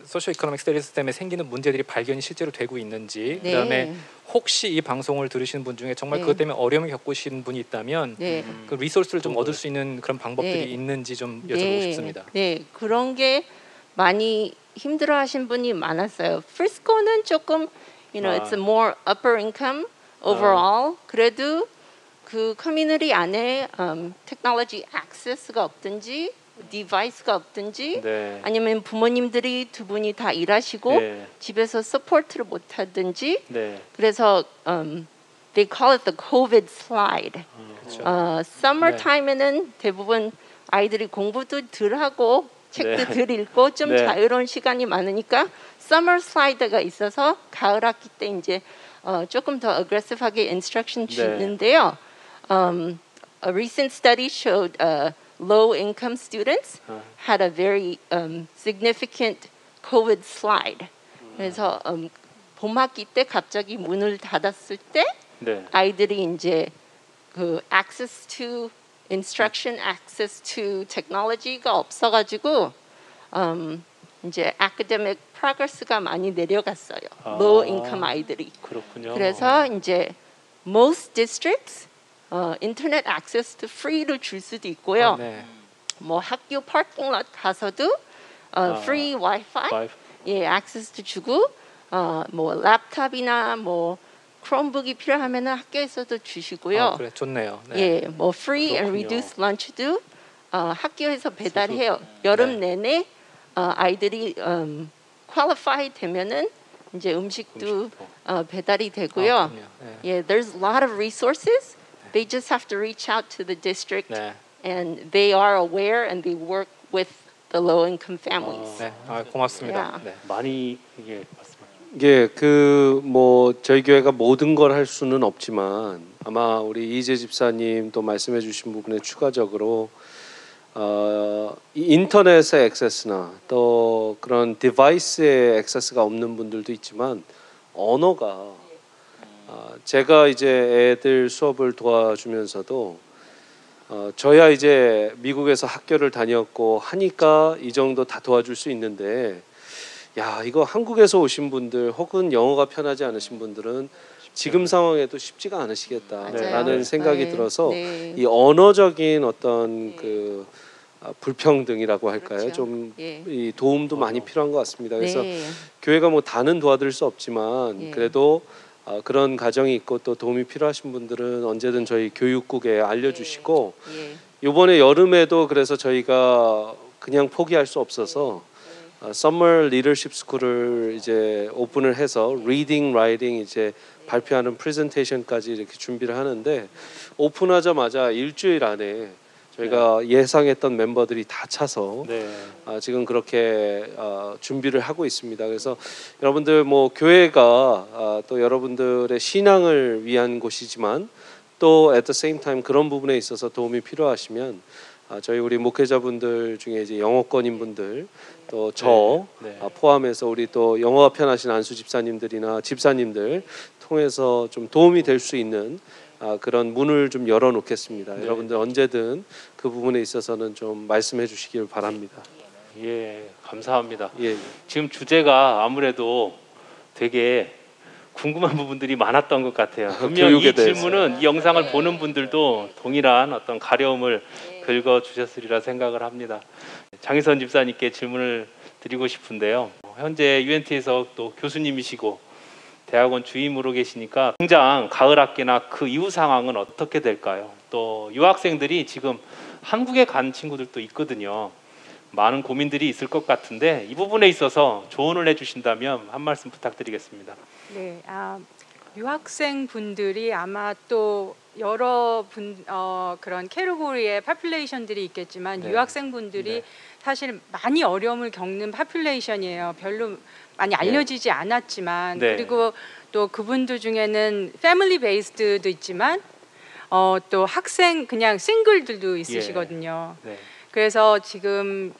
S4: 소시오 이코노믹 스테이터스 때문에 생기는 문제들이 발견이 실제로 되고 있는지
S6: 네.
S4: 그다음에 혹시 이 방송을 들으시는 분 중에 정말
S6: 네.
S4: 그것 때문에 어려움을 겪으신 분이 있다면
S6: 네.
S4: 그 리소스를 좀 얻을 수 있는 그런 방법들이
S6: 네.
S4: 있는지 좀 여쭤보고 싶습니다.
S6: 네, 그런 게 많이 힘들어하신 분이 많았어요. 프리스코는 조금, it's a more upper income overall. 그래도 그 커뮤니티 안에 테크놀로지 액세스가 없든지, 디바이스가 없든지, 아니면 부모님들이 두 분이 다 일하시고 집에서 서포트를 못하든지. 그래서 they call it the COVID slide. summer time에는 대부분 아이들이 공부도 덜 하고 책도 덜 읽고 좀 자유로운 시간이 많으니까 summer slide가 있어서 가을 학기 때 이제 조금 더 aggressive하게 instruction 주는데요. A recent study showed low-income students had a very significant COVID slide. 그래서 봄학기 때 갑자기 문을 닫았을 때 아이들이 이제 그 access to instruction, access to technology가 없어가지고 이제 academic progress가 많이 내려갔어요. low income 아이들이.
S1: 그렇군요.
S6: 그래서 이제 most districts 인터넷 access도 free를 줄 수도 있고요. 뭐 학교 파킹 lot 가서도 free wifi access도 주고 뭐 랩탑이나 뭐 크롬북이 필요하면은 학교에서도 주시고요.
S4: 그래 좋네요.
S6: 뭐 free and reduced lunch도 학교에서 배달해요. 여름 내내 아이들이 qualify 되면은 이제 음식도 배달이 되고요. There's a lot of resources. They just have to reach out to the district, and they are aware and they work with the low-income families.
S4: 고맙습니다.
S1: 많이 이게 맞습니다.
S5: 이게 그 뭐 저희 교회가 모든 걸 할 수는 없지만 아마 우리 이재 집사님 또 말씀해주신 부분에 추가적으로 인터넷의 액세스나 또 그런 디바이스의 액세스가 없는 분들도 있지만 언어가 제가 이제 애들 수업을 도와주면서도 저야 이제 미국에서 학교를 다녔고 하니까 이 정도 다 도와줄 수 있는데 야 이거 한국에서 오신 분들 혹은 영어가 편하지 않으신 분들은 지금 상황에도 쉽지가 않으시겠다라는 생각이 들어서 이 언어적인 어떤 그 불평등이라고 할까요? 좀 이 도움도 많이 필요한 것 같습니다. 그래서 교회가 뭐 다는 도와드릴 수 없지만 그래도 그런 가정이 있고 또 도움이 필요하신 분들은 언제든 저희 교육국에 알려주시고 이번에 여름에도 그래서 저희가 그냥 포기할 수 없어서 Summer Leadership School을 이제 오픈을 해서 Reading, Writing 이제 발표하는 프레젠테이션까지 이렇게 준비를 하는데 오픈하자마자 일주일 안에 저희가 예상했던 멤버들이 다 차서
S1: 네.
S5: 지금 그렇게 준비를 하고 있습니다. 그래서 여러분들 뭐 교회가 또 여러분들의 신앙을 위한 곳이지만 또 at the same time 그런 부분에 있어서 도움이 필요하시면 저희 우리 목회자분들 중에 이제 영어권인 분들 또 저
S1: 네.
S5: 포함해서 우리 또 영어가 편하신 안수 집사님들이나 집사님들 통해서 좀 도움이 될 수 있는 그런 문을 좀 열어놓겠습니다.
S1: 네.
S5: 여러분들 언제든 그 부분에 있어서는 좀 말씀해 주시길 바랍니다.
S1: 예, 감사합니다.
S5: 예.
S1: 지금 주제가 아무래도 되게 궁금한 부분들이 많았던 것 같아요. 분명
S5: 교육에
S1: 이
S5: 대해서.
S1: 질문은 이 영상을 보는 분들도 동일한 어떤 가려움을 긁어 주셨으리라 생각을 합니다. 장희선 집사님께 질문을 드리고 싶은데요. 현재 UNT에서 또 교수님이시고 대학원 주임으로 계시니까 당장 가을 학기나 그 이후 상황은 어떻게 될까요? 또 유학생들이 지금 한국에 간 친구들도 있거든요. 많은 고민들이 있을 것 같은데 이 부분에 있어서 조언을 해주신다면 한 말씀 부탁드리겠습니다.
S3: 네, 유학생 분들이 아마 또 여러 그런 캐리고리의 파퓰레이션들이 있겠지만
S1: 네.
S3: 유학생 분들이
S1: 네.
S3: 사실 많이 어려움을 겪는 파퓰레이션이에요. 별로 많이 알려지지 않았지만
S1: 네.
S3: 그리고 또 그분들 중에는 패밀리 베이스드도 있지만 또 학생 그냥 싱글들도 있으시거든요.
S1: 네.
S3: 그래서 지금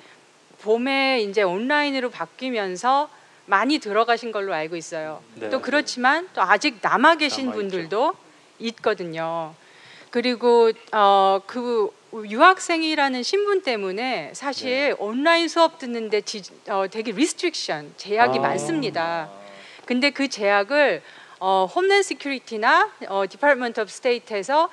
S3: 봄에 이제 온라인으로 바뀌면서 많이 들어가신 걸로 알고 있어요.
S1: 네.
S3: 또 그렇지만 또 아직 남아 계신
S1: 남아있죠.
S3: 분들도 있거든요. 그리고 그 유학생이라는 신분 때문에 사실 온라인 수업 듣는데 되게 리스트릭션 제약이 많습니다. 근데 그 제약을 홈랜드 시큐리티나 디파트먼트 오브 스테이트에서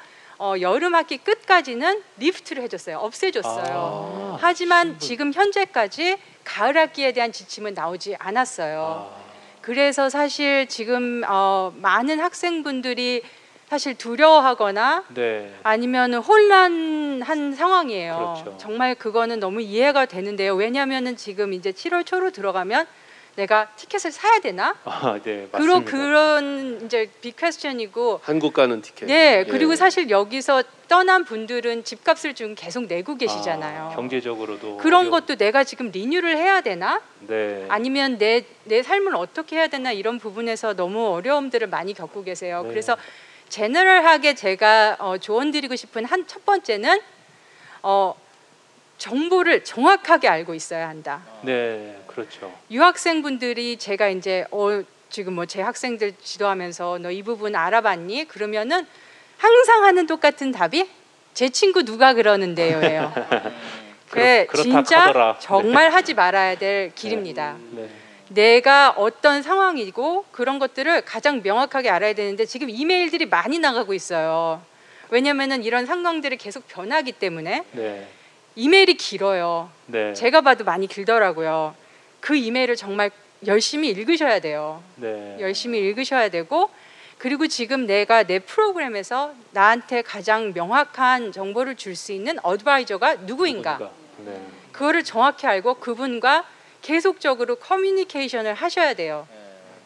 S3: 여름 학기 끝까지는 리프트를 해줬어요. 없애줬어요. 하지만 지금 현재까지 가을 학기에 대한 지침은 나오지 않았어요. 그래서 사실 지금 많은 학생분들이 사실 두려워하거나
S1: 네.
S3: 아니면 혼란한 상황이에요.
S1: 그렇죠.
S3: 정말 그거는 너무 이해가 되는데요. 왜냐하면은 지금 이제 7월 초로 들어가면 내가 티켓을 사야 되나?
S1: 네, 맞습니다.
S3: 그런 이제 빅 퀘스천이고.
S5: 한국 가는 티켓.
S3: 네, 그리고
S5: 예.
S3: 사실 여기서 떠난 분들은 집값을 지금 계속 내고 계시잖아요.
S1: 경제적으로도
S3: 그런
S1: 어려운-
S3: 것도 내가 지금 리뉴를 해야 되나?
S1: 네.
S3: 아니면 내 삶을 어떻게 해야 되나 이런 부분에서 너무 어려움들을 많이 겪고 계세요.
S1: 네.
S3: 그래서 제너럴하게 제가 조언 드리고 싶은 첫 번째는 정보를 정확하게 알고 있어야 한다.
S1: 네, 그렇죠.
S3: 유학생분들이 제가 이제 지금 뭐 제 학생들 지도하면서 너 이 부분 알아봤니? 그러면은 항상 하는 똑같은 답이 제 친구 누가 그러는데요예요.
S1: 그렇다
S3: 진짜
S1: 하더라.
S3: 정말 하지 말아야 될 길입니다.
S1: 네.
S3: 내가 어떤 상황이고 그런 것들을 가장 명확하게 알아야 되는데 지금 이메일들이 많이 나가고 있어요. 왜냐면은 이런 상황들이 계속 변하기 때문에
S1: 네.
S3: 이메일이 길어요.
S1: 네.
S3: 제가 봐도 많이 길더라고요. 그 이메일을 정말 열심히 읽으셔야 돼요.
S1: 네.
S3: 열심히 읽으셔야 되고 그리고 지금 내가 내 프로그램에서 나한테 가장 명확한 정보를 줄 수 있는 어드바이저가 누구인가
S1: 네.
S3: 그거를 정확히 알고 그분과 계속적으로 커뮤니케이션을 하셔야 돼요.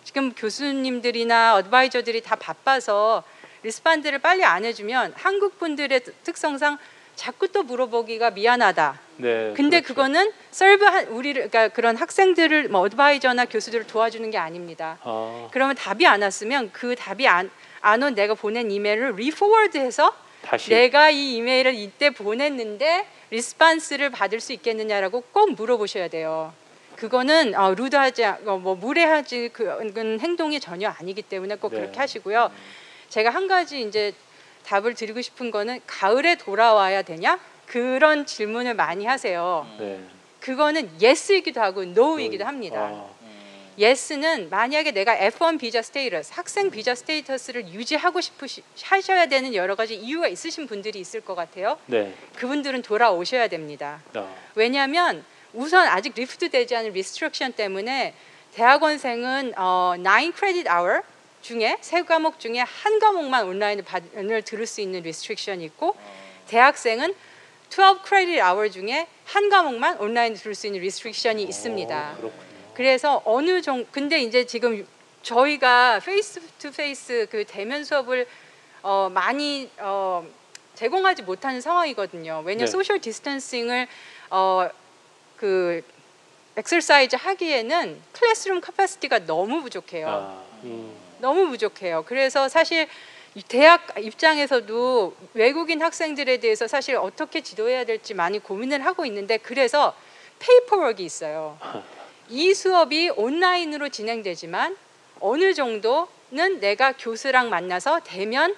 S3: 지금 교수님들이나 어드바이저들이 다 바빠서 리스판드를 빨리 안 해주면 한국 분들의 특성상 자꾸 또 물어보기가 미안하다.
S1: 네.
S3: 근데
S1: 그렇죠.
S3: 그거는 우리를 그러니까 그런 학생들을 뭐 어드바이저나 교수들을 도와주는 게 아닙니다. 그러면 답이 안 왔으면 그 답이 안 온 내가 보낸 이메일을 리포워드해서
S1: 다시
S3: 내가 이 이메일을 이때 보냈는데 리스판스를 받을 수 있겠느냐라고 꼭 물어보셔야 돼요. 그거는 루드하지 뭐 무례하지 그런 행동이 전혀 아니기 때문에 꼭
S1: 네.
S3: 그렇게 하시고요. 제가 한 가지 이제 답을 드리고 싶은 거는 가을에 돌아와야 되냐? 그런 질문을 많이 하세요.
S1: 네.
S3: 그거는 yes이기도 하고 no이기도 합니다. yes는 만약에 내가 F1 비자 스테이터스, 학생 비자 스테이터스를 유지하고 하셔야 되는 여러 가지 이유가 있으신 분들이 있을 것 같아요.
S1: 네.
S3: 그분들은 돌아오셔야 됩니다. 왜냐하면 우선 아직 리프트 되지 않은 리스트럭션 때문에 대학원생은 9 크레딧 아워 중에 세 과목 중에 한 과목만 온라인을 들을 수 있는 리스트릭션이 있고 대학생은 12 크레딧 아워 중에 한 과목만 온라인 들을 수 있는 리스트릭션이 있습니다.
S1: 그렇군요.
S3: 그래서 근데 이제 지금 저희가 페이스 투 페이스 그 대면 수업을 많이 제공하지 못하는 상황이거든요. 왜냐
S1: 네.
S3: 소셜 디스턴싱을 그 엑서사이즈 하기에는 클래스룸 캐파시티가 너무 부족해요.
S1: 아,
S3: 너무 부족해요. 그래서 사실 이 대학 입장에서도 외국인 학생들에 대해서 사실 어떻게 지도해야 될지 많이 고민을 하고 있는데 그래서 페이퍼워크가 있어요. 이 수업이 온라인으로 진행되지만 어느 정도는 내가 교수랑 만나서 대면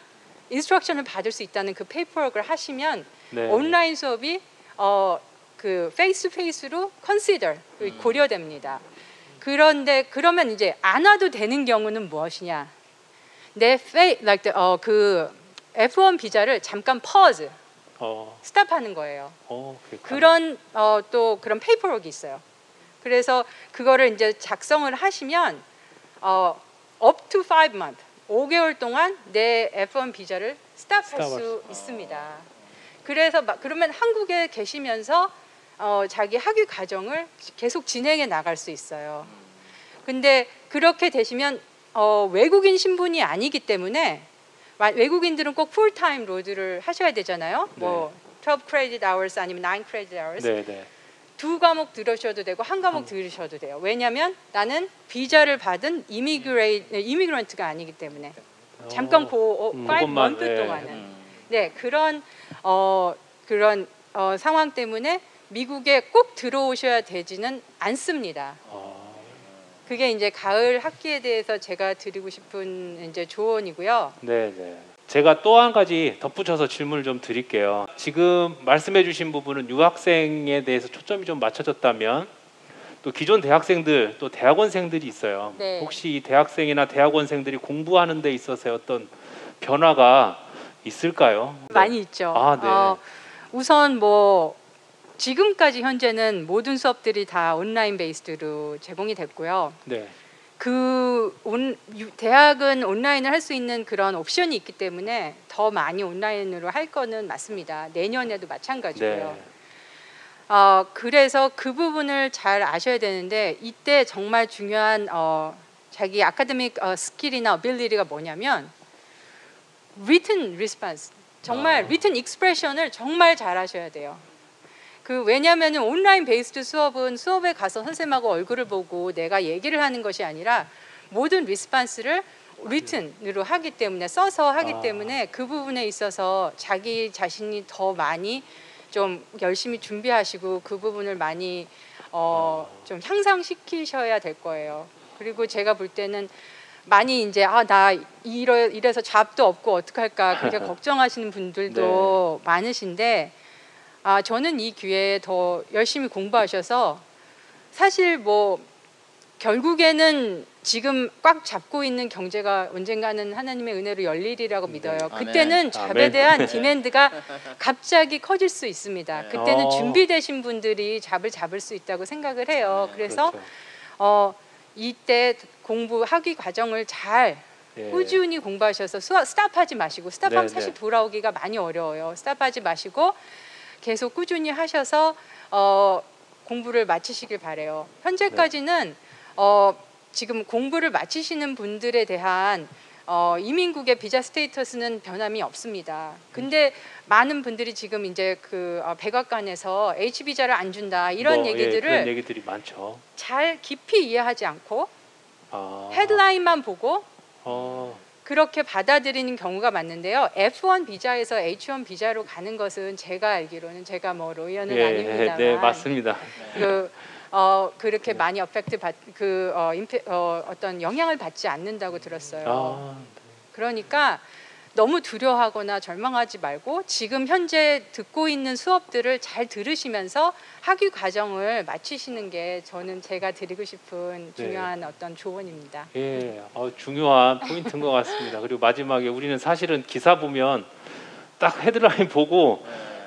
S3: 인스트럭션을 받을 수 있다는 그 페이퍼워크를 하시면
S1: 네.
S3: 온라인 수업이 그 페이스 투 페이스로 컨시더 고려됩니다. 그런데 그러면 이제 안 와도 되는 경우는 무엇이냐? 그 F1 비자를 잠깐 pause, 스탑하는 거예요. 그런 또 그런 페이퍼워크가 있어요. 그래서 그거를 이제 작성을 하시면 up to 5 months, 5개월 동안 내 F1 비자를 스탑할 수 있습니다. 그래서 그러면 한국에 계시면서 자기 학위 과정을 계속 진행해 나갈 수 있어요. 근데 그렇게 되시면 외국인 신분이 아니기 때문에 외국인들은 꼭 풀타임 로드를 하셔야 되잖아요.
S1: 네.
S3: 뭐 12 credit hours 아니면 9 credit hours.
S1: 네, 네.
S3: 2과목 들으셔도 되고 한 과목 들으셔도 돼요. 왜냐하면 나는 비자를 받은 이미그런트가 아니기 때문에 잠깐 그 5
S1: 그것만,
S3: month
S1: 네.
S3: 동안은 네 그런 상황 때문에 미국에 꼭 들어오셔야 되지는 않습니다. 그게 이제 가을 학기에 대해서 제가 드리고 싶은 이제 조언이고요.
S1: 네, 네. 제가 또 한 가지 덧붙여서 질문을 좀 드릴게요. 지금 말씀해주신 부분은 유학생에 대해서 초점이 좀 맞춰졌다면 또 기존 대학생들 또 대학원생들이 있어요.
S3: 네.
S1: 혹시 이 대학생이나 대학원생들이 공부하는 데 있어서의 어떤 변화가 있을까요?
S3: 많이 있죠.
S1: 아, 네.
S3: 우선 뭐 지금까지 현재는 모든 수업들이 다 온라인 베이스드로 제공이 됐고요.
S1: 네.
S3: 대학은 온라인을 할 수 있는 그런 옵션이 있기 때문에 더 많이 온라인으로 할 거는 맞습니다. 내년에도 마찬가지고요.
S1: 네.
S3: 그래서 그 부분을 잘 아셔야 되는데 이때 정말 중요한 자기 아카데믹 스킬이나 어빌리티가 뭐냐면 written response, 정말 written expression을 정말 잘 하셔야 돼요. 왜냐하면 온라인 베이스드 수업은 수업에 가서 선생님하고 얼굴을 보고 내가 얘기를 하는 것이 아니라 모든 리스판스를 written으로 하기 때문에 써서 하기 때문에 그 부분에 있어서 자기 자신이 더 많이 좀 열심히 준비하시고 그 부분을 많이 좀 향상시키셔야 될 거예요. 그리고 제가 볼 때는 많이 이제 나 이래서 잡도 없고 어떡할까 그렇게 걱정하시는 분들도
S1: 네.
S3: 많으신데 저는 이 기회에 더 열심히 공부하셔서 사실 뭐 결국에는 지금 꽉 잡고 있는 경제가 언젠가는 하나님의 은혜로 열리리라고 믿어요.
S7: 아멘.
S3: 그때는 잡에
S1: 아멘.
S3: 대한 디맨드가 갑자기 커질 수 있습니다. 그때는
S1: 어.
S3: 준비되신 분들이 잡을 잡을 수 있다고 생각을 해요. 그래서
S1: 그렇죠.
S3: 이때 학위 과정을 잘
S1: 예.
S3: 꾸준히 공부하셔서 스탑하지 마시고 스탑하면
S1: 네,
S3: 사실
S1: 네.
S3: 돌아오기가 많이 어려워요. 스탑하지 마시고 계속 꾸준히 하셔서 공부를 마치시길 바래요. 현재까지는 지금 공부를 마치시는 분들에 대한 이민국의 비자 스테이터스는 변함이 없습니다. 근데 많은 분들이 지금 이제 백악관에서 H 비자를 안 준다 이런 얘기들을
S1: 그런 얘기들이 많죠.
S3: 잘 깊이 이해하지 않고
S1: 아.
S3: 헤드라인만 보고
S1: 어.
S3: 그렇게 받아들이는 경우가 많은데요. F1 비자에서 H1 비자로 가는 것은 제가 알기로는 제가 뭐 로이어는 아닙니다만
S1: 네, 맞습니다.
S3: 그렇게 많이 어떤 영향을 받지 않는다고 들었어요. 그러니까 너무 두려워하거나 절망하지 말고 지금 현재 듣고 있는 수업들을 잘 들으시면서 학위 과정을 마치시는 게 저는 제가 드리고 싶은 중요한 어떤 조언입니다.
S1: 예, 중요한 포인트인 것 같습니다. 그리고 마지막에 우리는 사실은 기사 보면 딱 헤드라인 보고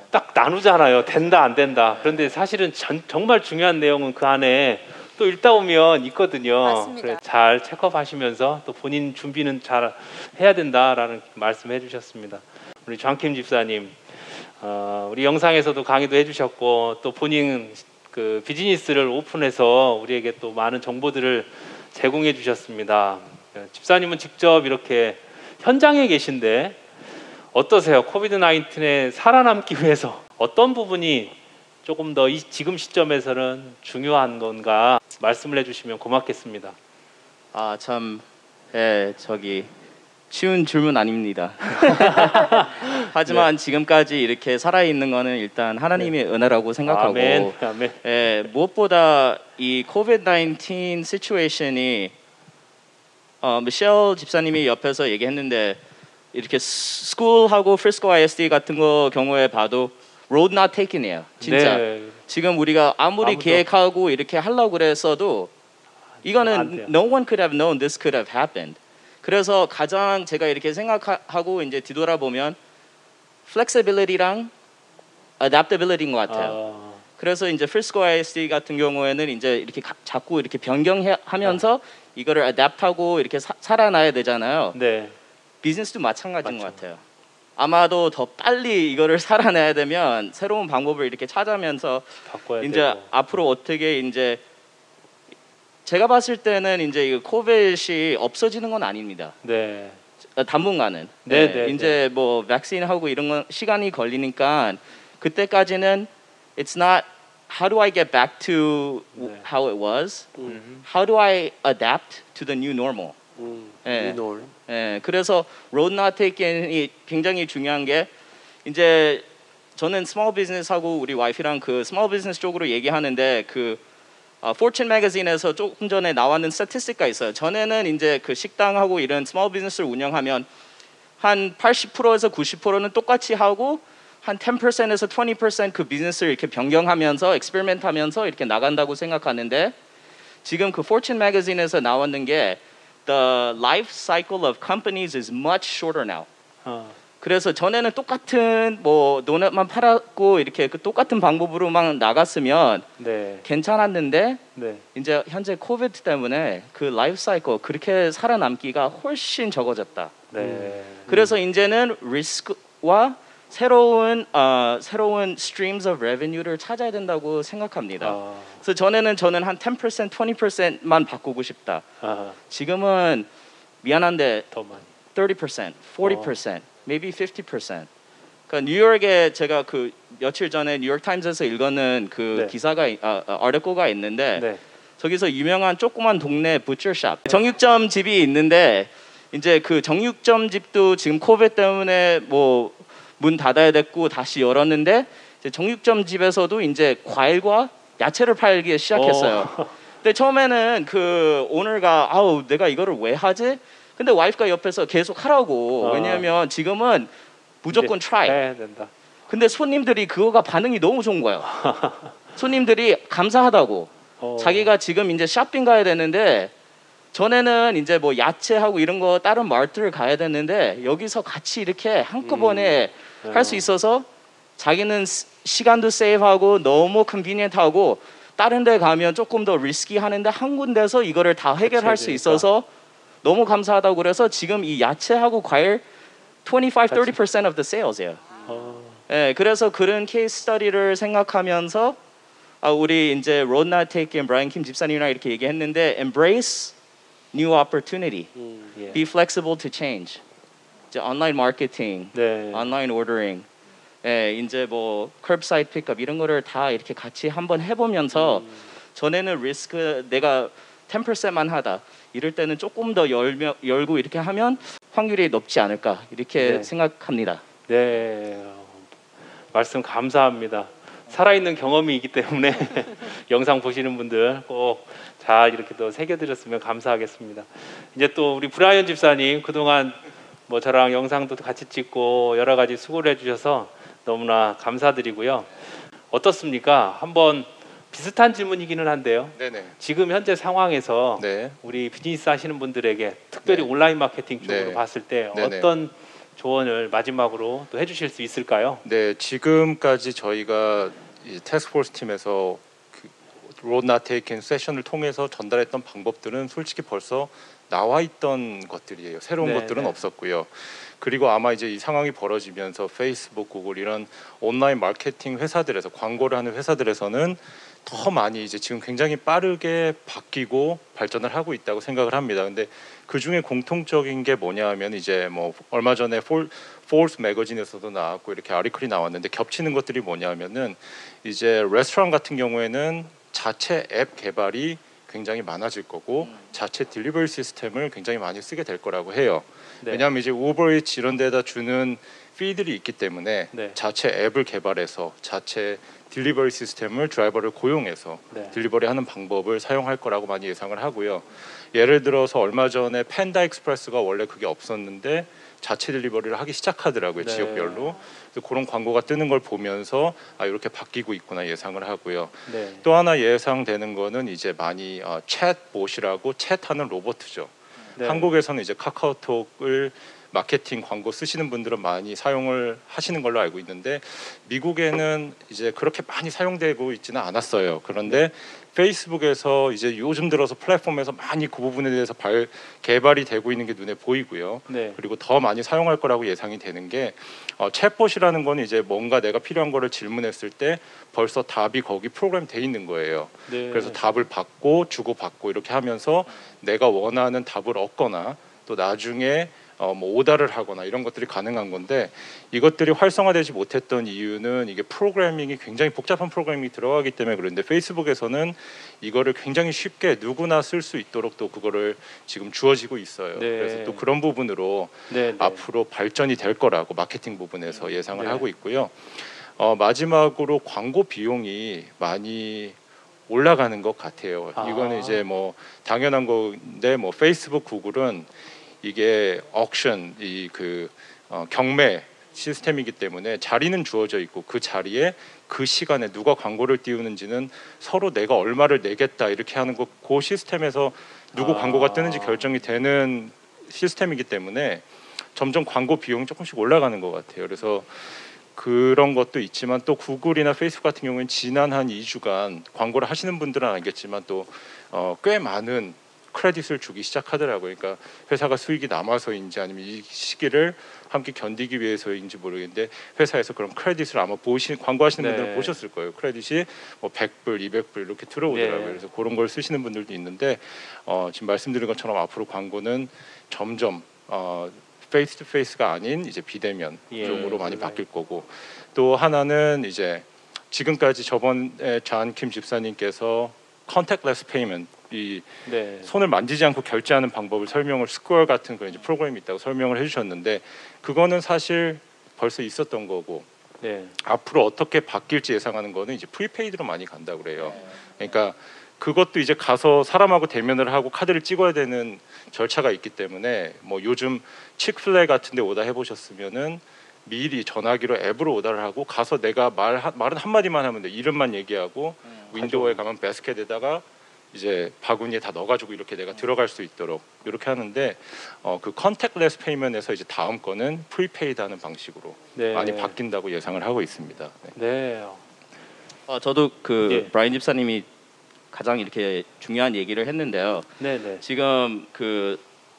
S1: 딱 나누잖아요. 된다 안 된다. 그런데 사실은 정말 중요한 내용은 그 안에 또 읽다 보면 있거든요.
S3: 맞습니다.
S1: 그래, 잘 체크업하시면서 또 본인 준비는 잘 해야 된다라는 말씀해 주셨습니다. 우리 존킴 집사님, 우리 영상에서도 강의도 해주셨고 또 본인 그 비즈니스를 오픈해서 우리에게 또 많은 정보들을 제공해 주셨습니다. 집사님은 직접 이렇게 현장에 계신데 어떠세요? 코비드 19에 살아남기 위해서 어떤 부분이 조금 더 지금 시점에서는 중요한 건가 말씀을 해주시면 고맙겠습니다.
S7: 참, 저기 쉬운 질문 아닙니다. 하지만 지금까지 이렇게 살아 있는 거는 일단 하나님의 은혜라고 생각하고,
S1: 아멘, 아멘.
S7: 무엇보다 이 COVID-19 시츄에이션이 미셸 집사님이 옆에서 얘기했는데 이렇게 스쿨하고 프리스코 ISD 같은 거 경우에 봐도 road not taken이에요. 진짜.
S1: 네.
S7: 지금 우리가 아무리
S1: 아무도-
S7: 계획하고 이렇게 하려고 그랬어도
S1: 안
S7: 이거는
S1: 돼요.
S7: no one could have known this could have happened. 그래서 가장 제가 이렇게 생각하고 이제 뒤돌아보면 flexibility랑 adaptability인 것 같아요. 그래서 이제 프리스코 ISD 같은 경우에는 이제 이렇게 자꾸 이렇게 변경하면서 이거를 adapt하고 이렇게 살아나야 되잖아요.
S1: 네.
S7: 비즈니스도 마찬가지인
S1: 맞죠.
S7: 것 같아요. 아마도 더 빨리 이거를 살아내야 되면 새로운 방법을 이렇게 찾아면서
S1: 바꿔야
S7: 이제
S1: 되고.
S7: 앞으로 어떻게 이제 제가 봤을 때는 이제 이 코비드이 없어지는 건 아닙니다.
S1: 네.
S7: 당분간은.
S1: 네, 네,
S7: 이제 뭐 백신하고 이런 건 시간이 걸리니까 그때까지는 it's not how do I get back to
S1: 네.
S7: how it was? How do I adapt to the new normal? 예.
S5: 이놀.
S7: 예, 그래서 road not taken이 굉장히 중요한 게 이제 저는 스몰 비즈니스하고 우리 와이프랑 그 스몰 비즈니스 쪽으로 얘기하는데 그 Fortune magazine에서 조금 전에 나왔는 스태티스틱가 있어요. 전에는 이제 그 식당하고 이런 스몰 비즈니스를 운영하면 한 80%에서 90%는 똑같이 하고 한 10%에서 20% 그 비즈니스를 이렇게 변경하면서 익스페리멘트하면서 이렇게 나간다고 생각하는데 지금 그 Fortune magazine에서 나왔는 게 the life cycle of companies is much shorter now. 그래서 전에는 똑같은 뭐 도넛만 팔았고 이렇게 그 똑같은 방법으로만 나갔으면
S1: 네.
S7: 괜찮았는데
S1: 네.
S7: 이제 현재 코비드 때문에 그 라이프 사이클 그렇게 살아남기가 훨씬 적어졌다.
S1: 네.
S7: 그래서 이제는 리스크와 새로운 streams of revenue를 찾아야 된다고 생각합니다. 그래서 저는 한 10%, 20%만 바꾸고 싶다. 지금은 미안한데
S1: 더 많이.
S7: 30%, 40%, maybe 50%. 그러니까 뉴욕에 제가 그 며칠 전에 뉴욕 타임즈에서 읽었는 그
S1: 네.
S7: 기사가 아티클가 있는데
S1: 네.
S7: 저기서 유명한 조그만 동네 부처샵 정육점 집이 있는데 이제 그 정육점 집도 지금 코비드 때문에 뭐 문 닫아야 됐고 다시 열었는데 이제 정육점 집에서도 이제 과일과 야채를 팔기 시작했어요. 근데 처음에는 그 오너가 아우 내가 이거를 왜 하지? 근데 와이프가 옆에서 계속 하라고. 왜냐하면 지금은 무조건 try.
S1: 해야 된다.
S7: 근데 손님들이 그거가 반응이 너무 좋은 거예요. 손님들이 감사하다고. 자기가 지금 이제 쇼핑 가야 되는데 전에는 이제 뭐 야채하고 이런 거 다른 마트를 가야 되는데 여기서 같이 이렇게 한꺼번에 할 수 있어서 자기는 시간도 세이브하고 너무 컨비니언트하고 다른 데 가면 조금 더 리스키 하는데 한 군데서 이거를 다 해결할 수 있어서 너무 감사하다고 그래서 지금 이 야채하고 과일 25-30% of the sales예요. 예, 그래서 그런 케이스 스터디를 생각하면서 우리 이제 road not taken 브라이언 킴 집사님이랑 이렇게 얘기했는데 embrace new opportunity,
S1: 예.
S7: be flexible to change. 이제 온라인 마케팅,
S1: 네.
S7: 온라인 오더링, 이제 뭐 curbside pickup 이런 거를 다 이렇게 같이 한번 해보면서 전에는 리스크 내가 10%만 하다 이럴 때는 조금 더 열고 이렇게 하면 확률이 높지 않을까 이렇게
S1: 네.
S7: 생각합니다.
S1: 네. 말씀 감사합니다. 살아있는 경험이기 때문에 영상 보시는 분들 꼭 잘 이렇게 또 새겨드렸으면 감사하겠습니다. 이제 또 우리 브라이언 집사님 그동안 뭐 저랑 영상도 같이 찍고 여러 가지 수고를 해주셔서 너무나 감사드리고요. 어떻습니까? 한번 비슷한 질문이기는 한데요.
S2: 네네.
S1: 지금 현재 상황에서
S2: 네.
S1: 우리 비즈니스 하시는 분들에게 특별히
S2: 네.
S1: 온라인 마케팅 쪽으로
S2: 네.
S1: 봤을 때
S2: 네네.
S1: 어떤 조언을 마지막으로 또 해주실 수 있을까요?
S2: 네, 지금까지 저희가 이 태스크포스 팀에서 그 road not taken 세션을 통해서 전달했던 방법들은 솔직히 벌써 나와 있던 것들이에요. 새로운
S1: 네,
S2: 것들은
S1: 네.
S2: 없었고요. 그리고 아마 이제 이 상황이 벌어지면서 페이스북, 구글 이런 온라인 마케팅 회사들에서 광고를 하는 회사들에서는 더 많이 이제 지금 굉장히 빠르게 바뀌고 발전을 하고 있다고 생각을 합니다. 근데 그 중에 공통적인 게 뭐냐 하면 이제 뭐 얼마 전에 포브스 매거진에서도 나왔고 이렇게 아리클이 나왔는데 겹치는 것들이 뭐냐면은 이제 레스토랑 같은 경우에는 자체 앱 개발이 굉장히 많아질 거고 자체 딜리버리 시스템을 굉장히 많이 쓰게 될 거라고 해요.
S1: 네.
S2: 왜냐하면 이제 우버이츠 이런 데다 주는 피들이 있기 때문에
S1: 네.
S2: 자체 앱을 개발해서 자체 딜리버리 시스템을 드라이버를 고용해서
S1: 네.
S2: 딜리버리하는 방법을 사용할 거라고 많이 예상을 하고요. 예를 들어서 얼마 전에 팬다 익스프레스가 원래 그게 없었는데 자체 딜리버리를 하기 시작하더라고요.
S1: 네.
S2: 지역별로. 그래서 그런 광고가 뜨는 걸 보면서 아 이렇게 바뀌고 있구나 예상을 하고요.
S1: 네.
S2: 또 하나 예상되는 거는 이제 많이 챗봇이라고 챗하는 로봇이죠.
S1: 네.
S2: 한국에서는 이제 카카오톡을 마케팅 광고 쓰시는 분들은 많이 사용을 하시는 걸로 알고 있는데 미국에는 이제 그렇게 많이 사용되고 있지는 않았어요. 그런데 페이스북에서 이제 요즘 들어서 플랫폼에서 많이 그 부분에 대해서 개발이 되고 있는 게 눈에 보이고요.
S1: 네.
S2: 그리고 더 많이 사용할 거라고 예상이 되는 게 챗봇이라는 건 이제 뭔가 내가 필요한 거를 질문했을 때 벌써 답이 거기 프로그램 돼 있는 거예요.
S1: 네.
S2: 그래서 답을 받고 주고 받고 이렇게 하면서 내가 원하는 답을 얻거나 또 나중에 뭐 오다를 하거나 이런 것들이 가능한 건데 이것들이 활성화되지 못했던 이유는 이게 프로그래밍이 굉장히 복잡한 프로그래밍이 들어가기 때문에 그런데 페이스북에서는 이거를 굉장히 쉽게 누구나 쓸 수 있도록 또 그거를 지금 주어지고 있어요.
S1: 네.
S2: 그래서 또 그런 부분으로
S1: 네. 네.
S2: 앞으로 발전이 될 거라고 마케팅 부분에서 예상을
S1: 네.
S2: 하고 있고요. 마지막으로 광고 비용이 많이 올라가는 것 같아요.
S1: 아.
S2: 이거는 이제 뭐 당연한 건데 뭐 페이스북, 구글은 이게 옥션 경매 시스템이기 때문에 자리는 주어져 있고 그 자리에 그 시간에 누가 광고를 띄우는지는 서로 내가 얼마를 내겠다 이렇게 하는 그 시스템에서 누구 광고가 뜨는지 결정이 되는 시스템이기 때문에 점점 광고 비용이 조금씩 올라가는 것 같아요. 그래서 그런 것도 있지만 또 구글이나 페이스북 같은 경우는 지난 한 2주간 광고를 하시는 분들은 알겠지만 또 꽤 많은 크레딧을 주기 시작하더라고요. 그러니까 회사가 수익이 남아서인지 아니면 이 시기를 함께 견디기 위해서인지 모르겠는데 회사에서 그런 크레딧을 아마 광고하시는
S1: 네.
S2: 분들은 보셨을 거예요. 크레딧이 뭐 100불, 200불 이렇게 들어오더라고요.
S1: 네.
S2: 그래서 그런 걸 쓰시는 분들도 있는데 지금 말씀드린 것처럼 앞으로 광고는 점점 페이스 투 페이스가 아닌 이제 비대면
S1: 예.
S2: 쪽으로 많이 바뀔 거고 또 하나는 이제 지금까지 저번에 잔킴 집사님께서 컨택레스 페이먼트 이
S1: 네.
S2: 손을 만지지 않고 결제하는 방법을 설명을 스퀘어 같은 그런 이제 프로그램이 있다고 설명을 해주셨는데 그거는 사실 벌써 있었던 거고
S1: 네.
S2: 앞으로 어떻게 바뀔지 예상하는 거는 이제 프리페이드로 많이 간다고 그래요. 그러니까 그것도 이제 가서 사람하고 대면을 하고 카드를 찍어야 되는 절차가 있기 때문에 뭐 요즘 칙플레이 같은데 오다 해보셨으면은 미리 전화기로 앱으로 오다를 하고 가서 내가 말은 한 마디만 하면 돼. 이름만 얘기하고 윈도우에 가면 바스켓에다가 이제 바구니에 다 넣어가지고 이렇게 내가 들어갈 수 있도록 이렇게 하는데 그 컨택레스 페이먼트에서 이제 다음 거는 프리페이드하는 방식으로
S1: 네.
S2: 많이 바뀐다고 예상을 하고 있습니다. 네.
S1: 네.
S7: 저도 그
S1: 예.
S7: 브라이언 집사님이 가장 이렇게 중요한 얘기를 했는데요.
S1: 네. 네.
S7: 지금 그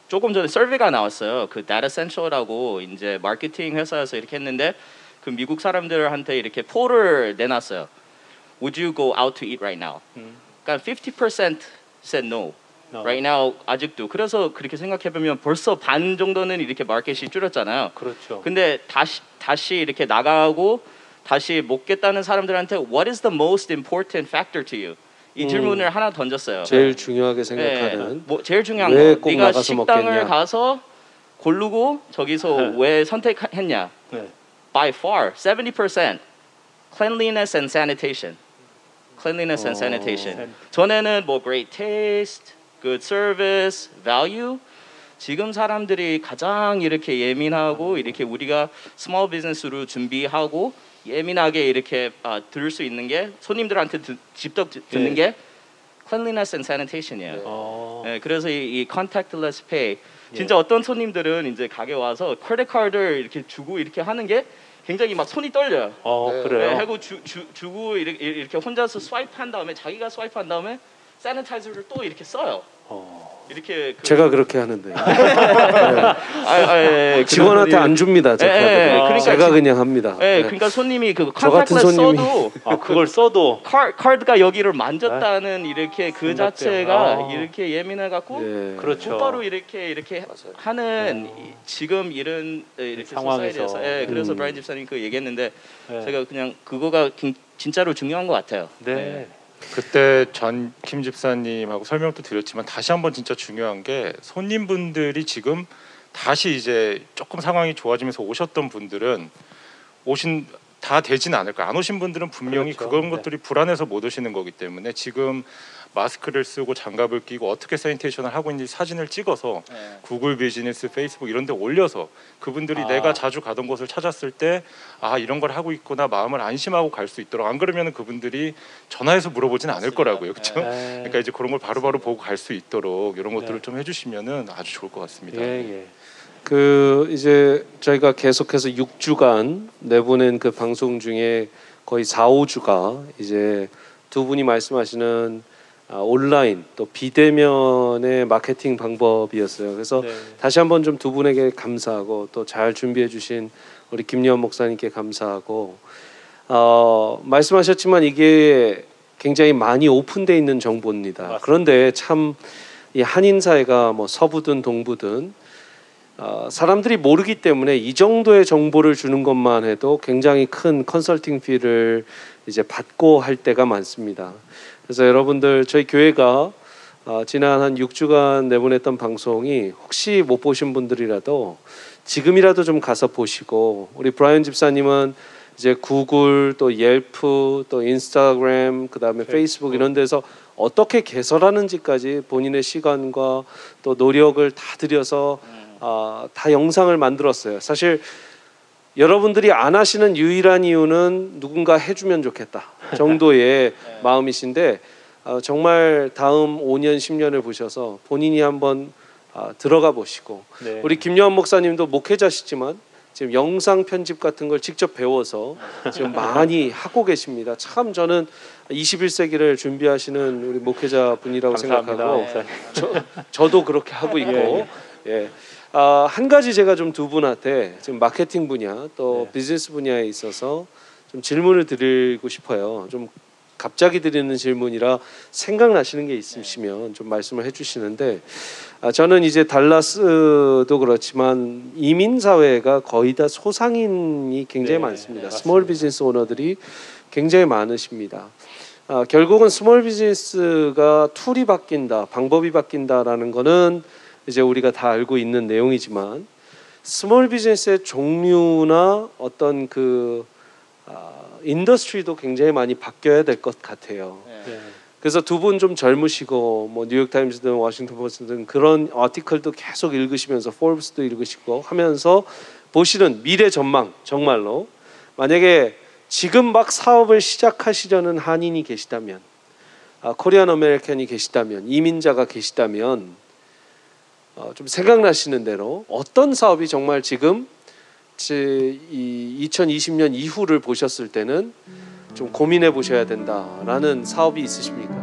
S7: 조금 전에 서베이가 나왔어요. 그 Data Central라고 이제 마케팅 회사에서 이렇게 했는데 그 미국 사람들한테 이렇게 폴을 내놨어요. Would you go out to eat right now? 그러니까 50% said no. Right now 아직도. 그래서 그렇게 생각해 보면 벌써 반 정도는 이렇게 마켓이 줄었잖아요.
S1: 그렇죠.
S7: 근데 다시 이렇게 나가고 다시 먹겠다는 사람들한테 What is the most important factor to you? 이 질문을 하나 던졌어요.
S5: 제일 중요하게 생각하는
S7: 뭐 제일 중요한
S5: 왜
S7: 거.
S5: 꼭
S7: 네가
S5: 나가서
S7: 식당을
S5: 먹겠냐?
S7: 가서 고르고 저기서 왜 선택했냐?
S1: 네.
S7: By far 70% cleanliness and sanitation. Cleanliness and sanitation. 전에는 뭐 great taste, good service, value. 지금 사람들이 가장 이렇게 예민하고 이렇게 우리가 small business로 준비하고 예민하게 이렇게 들을 수 있는 게 손님들한테 직접 듣는 게 cleanliness and sanitation이에요. 네, 그래서 이 contactless pay 진짜 어떤 손님들은 이제 가게 와서 크레딧 카드를 이렇게 주고 이렇게 하는 게 굉장히 막 손이 떨려요.
S1: 그래요.
S7: 네, 하고 주고 이렇게 혼자서 스와이프한 다음에 자기가 스와이프한 다음에 세니타이저를 또 이렇게 써요. 이렇게
S5: 제가 그렇게 하는데
S7: 예,
S5: 직원한테 안 줍니다.
S7: 그러니까
S5: 제가 그냥 합니다.
S7: 예, 그러니까 손님이 그
S5: 저 같은
S7: 컨택트레스
S5: 손님이
S7: 써도
S1: 그걸 써도
S7: 카드가 여기를 만졌다는 이렇게 그 자체가 이렇게 예민해 갖고
S5: 예.
S1: 그렇죠.
S7: 곧바로 이렇게 하는 지금 이런 이렇게
S1: 상황에서.
S7: 소사이티에서 그래서 브라이언 집사님 그 얘기했는데
S1: 네.
S7: 제가 그냥 그거가 진짜로 중요한 것 같아요.
S1: 네.
S2: 그때 전 킴 집사님하고 설명도 드렸지만 다시 한번 진짜 중요한 게 손님분들이 지금 다시 이제 조금 상황이 좋아지면서 오셨던 분들은 다 되지는 않을 거예요. 안 오신 분들은 분명히
S1: 그렇죠.
S2: 그런
S1: 네.
S2: 것들이 불안해서 못 오시는 거기 때문에 지금 마스크를 쓰고 장갑을 끼고 어떻게 세니테이션을 하고 있는지 사진을 찍어서 구글 비즈니스, 페이스북 이런 데 올려서 그분들이 내가 자주 가던 곳을 찾았을 때 이런 걸 하고 있구나 마음을 안심하고 갈 수 있도록 안 그러면 그분들이 전화해서 물어보진 않을 거라고요. 그렇죠? 그러니까 이제 그런 걸 바로바로 보고 갈 수 있도록 이런 것들을 좀 해주시면은 아주 좋을 것 같습니다.
S5: 그 이제 저희가 계속해서 6주간 내보낸 그 방송 중에 거의 4, 5주가 이제 두 분이 말씀하시는 온라인 또 비대면의 마케팅 방법이었어요. 그래서 다시 한번 좀 두 분에게 감사하고 또 잘 준비해 주신 우리 김여원 목사님께 감사하고 말씀하셨지만 이게 굉장히 많이 오픈돼 있는 정보입니다.
S1: 맞습니다.
S5: 그런데 참 이 한인 사회가 뭐 서부든 동부든 사람들이 모르기 때문에 이 정도의 정보를 주는 것만 해도 굉장히 큰 컨설팅 피를 이제 받고 할 때가 많습니다. 그래서 여러분들 저희 교회가 지난 한 6주간 내보냈던 방송이 혹시 못 보신 분들이라도 지금이라도 좀 가서 보시고 우리 브라이언 집사님은 이제 구글 또 옐프 또 인스타그램 그다음에 페이스북 이런 데서 어떻게 개설하는지까지 본인의 시간과 또 노력을 다 들여서 다 영상을 만들었어요. 사실 여러분들이 안 하시는 유일한 이유는 누군가 해주면 좋겠다 정도의 마음이신데 정말 다음 5년 10년을 보셔서 본인이 한번 들어가 보시고 우리 김여원 목사님도 목회자시지만 지금 영상 편집 같은 걸 직접 배워서 지금 많이 하고 계십니다. 참 저는 21세기를 준비하시는 우리 목회자 분이라고 생각하고 저도 그렇게 하고 있고 한 가지 제가 좀 두 분한테 지금 마케팅 분야 또 비즈니스 분야에 있어서 좀 질문을 드리고 싶어요. 좀 갑자기 드리는 질문이라 생각나시는 게 있으시면 좀 말씀을 해주시는데 저는 이제 달라스도 그렇지만 이민 사회가 거의 다 소상인이 굉장히 많습니다. 스몰 비즈니스 오너들이 굉장히 많으십니다. 결국은 스몰 비즈니스가 툴이 바뀐다, 방법이 바뀐다라는 거는 이제 우리가 다 알고 있는 내용이지만 스몰 비즈니스의 종류나 어떤 그 인더스트리도 굉장히 많이 바뀌어야 될 것 같아요. 그래서 두 분 좀 젊으시고 뭐 뉴욕 타임즈든 워싱턴 포스트든 그런 아티클도 계속 읽으시면서 포브스도 읽으시고 하면서 보시는 미래 전망 정말로 만약에 지금 막 사업을 시작하시려는 한인이 계시다면 코리안 아메리칸이 계시다면 이민자가 계시다면 좀 생각나시는 대로 어떤 사업이 정말 지금 이 2020년 이후를 보셨을 때는 좀 고민해 보셔야 된다라는 사업이 있으십니까?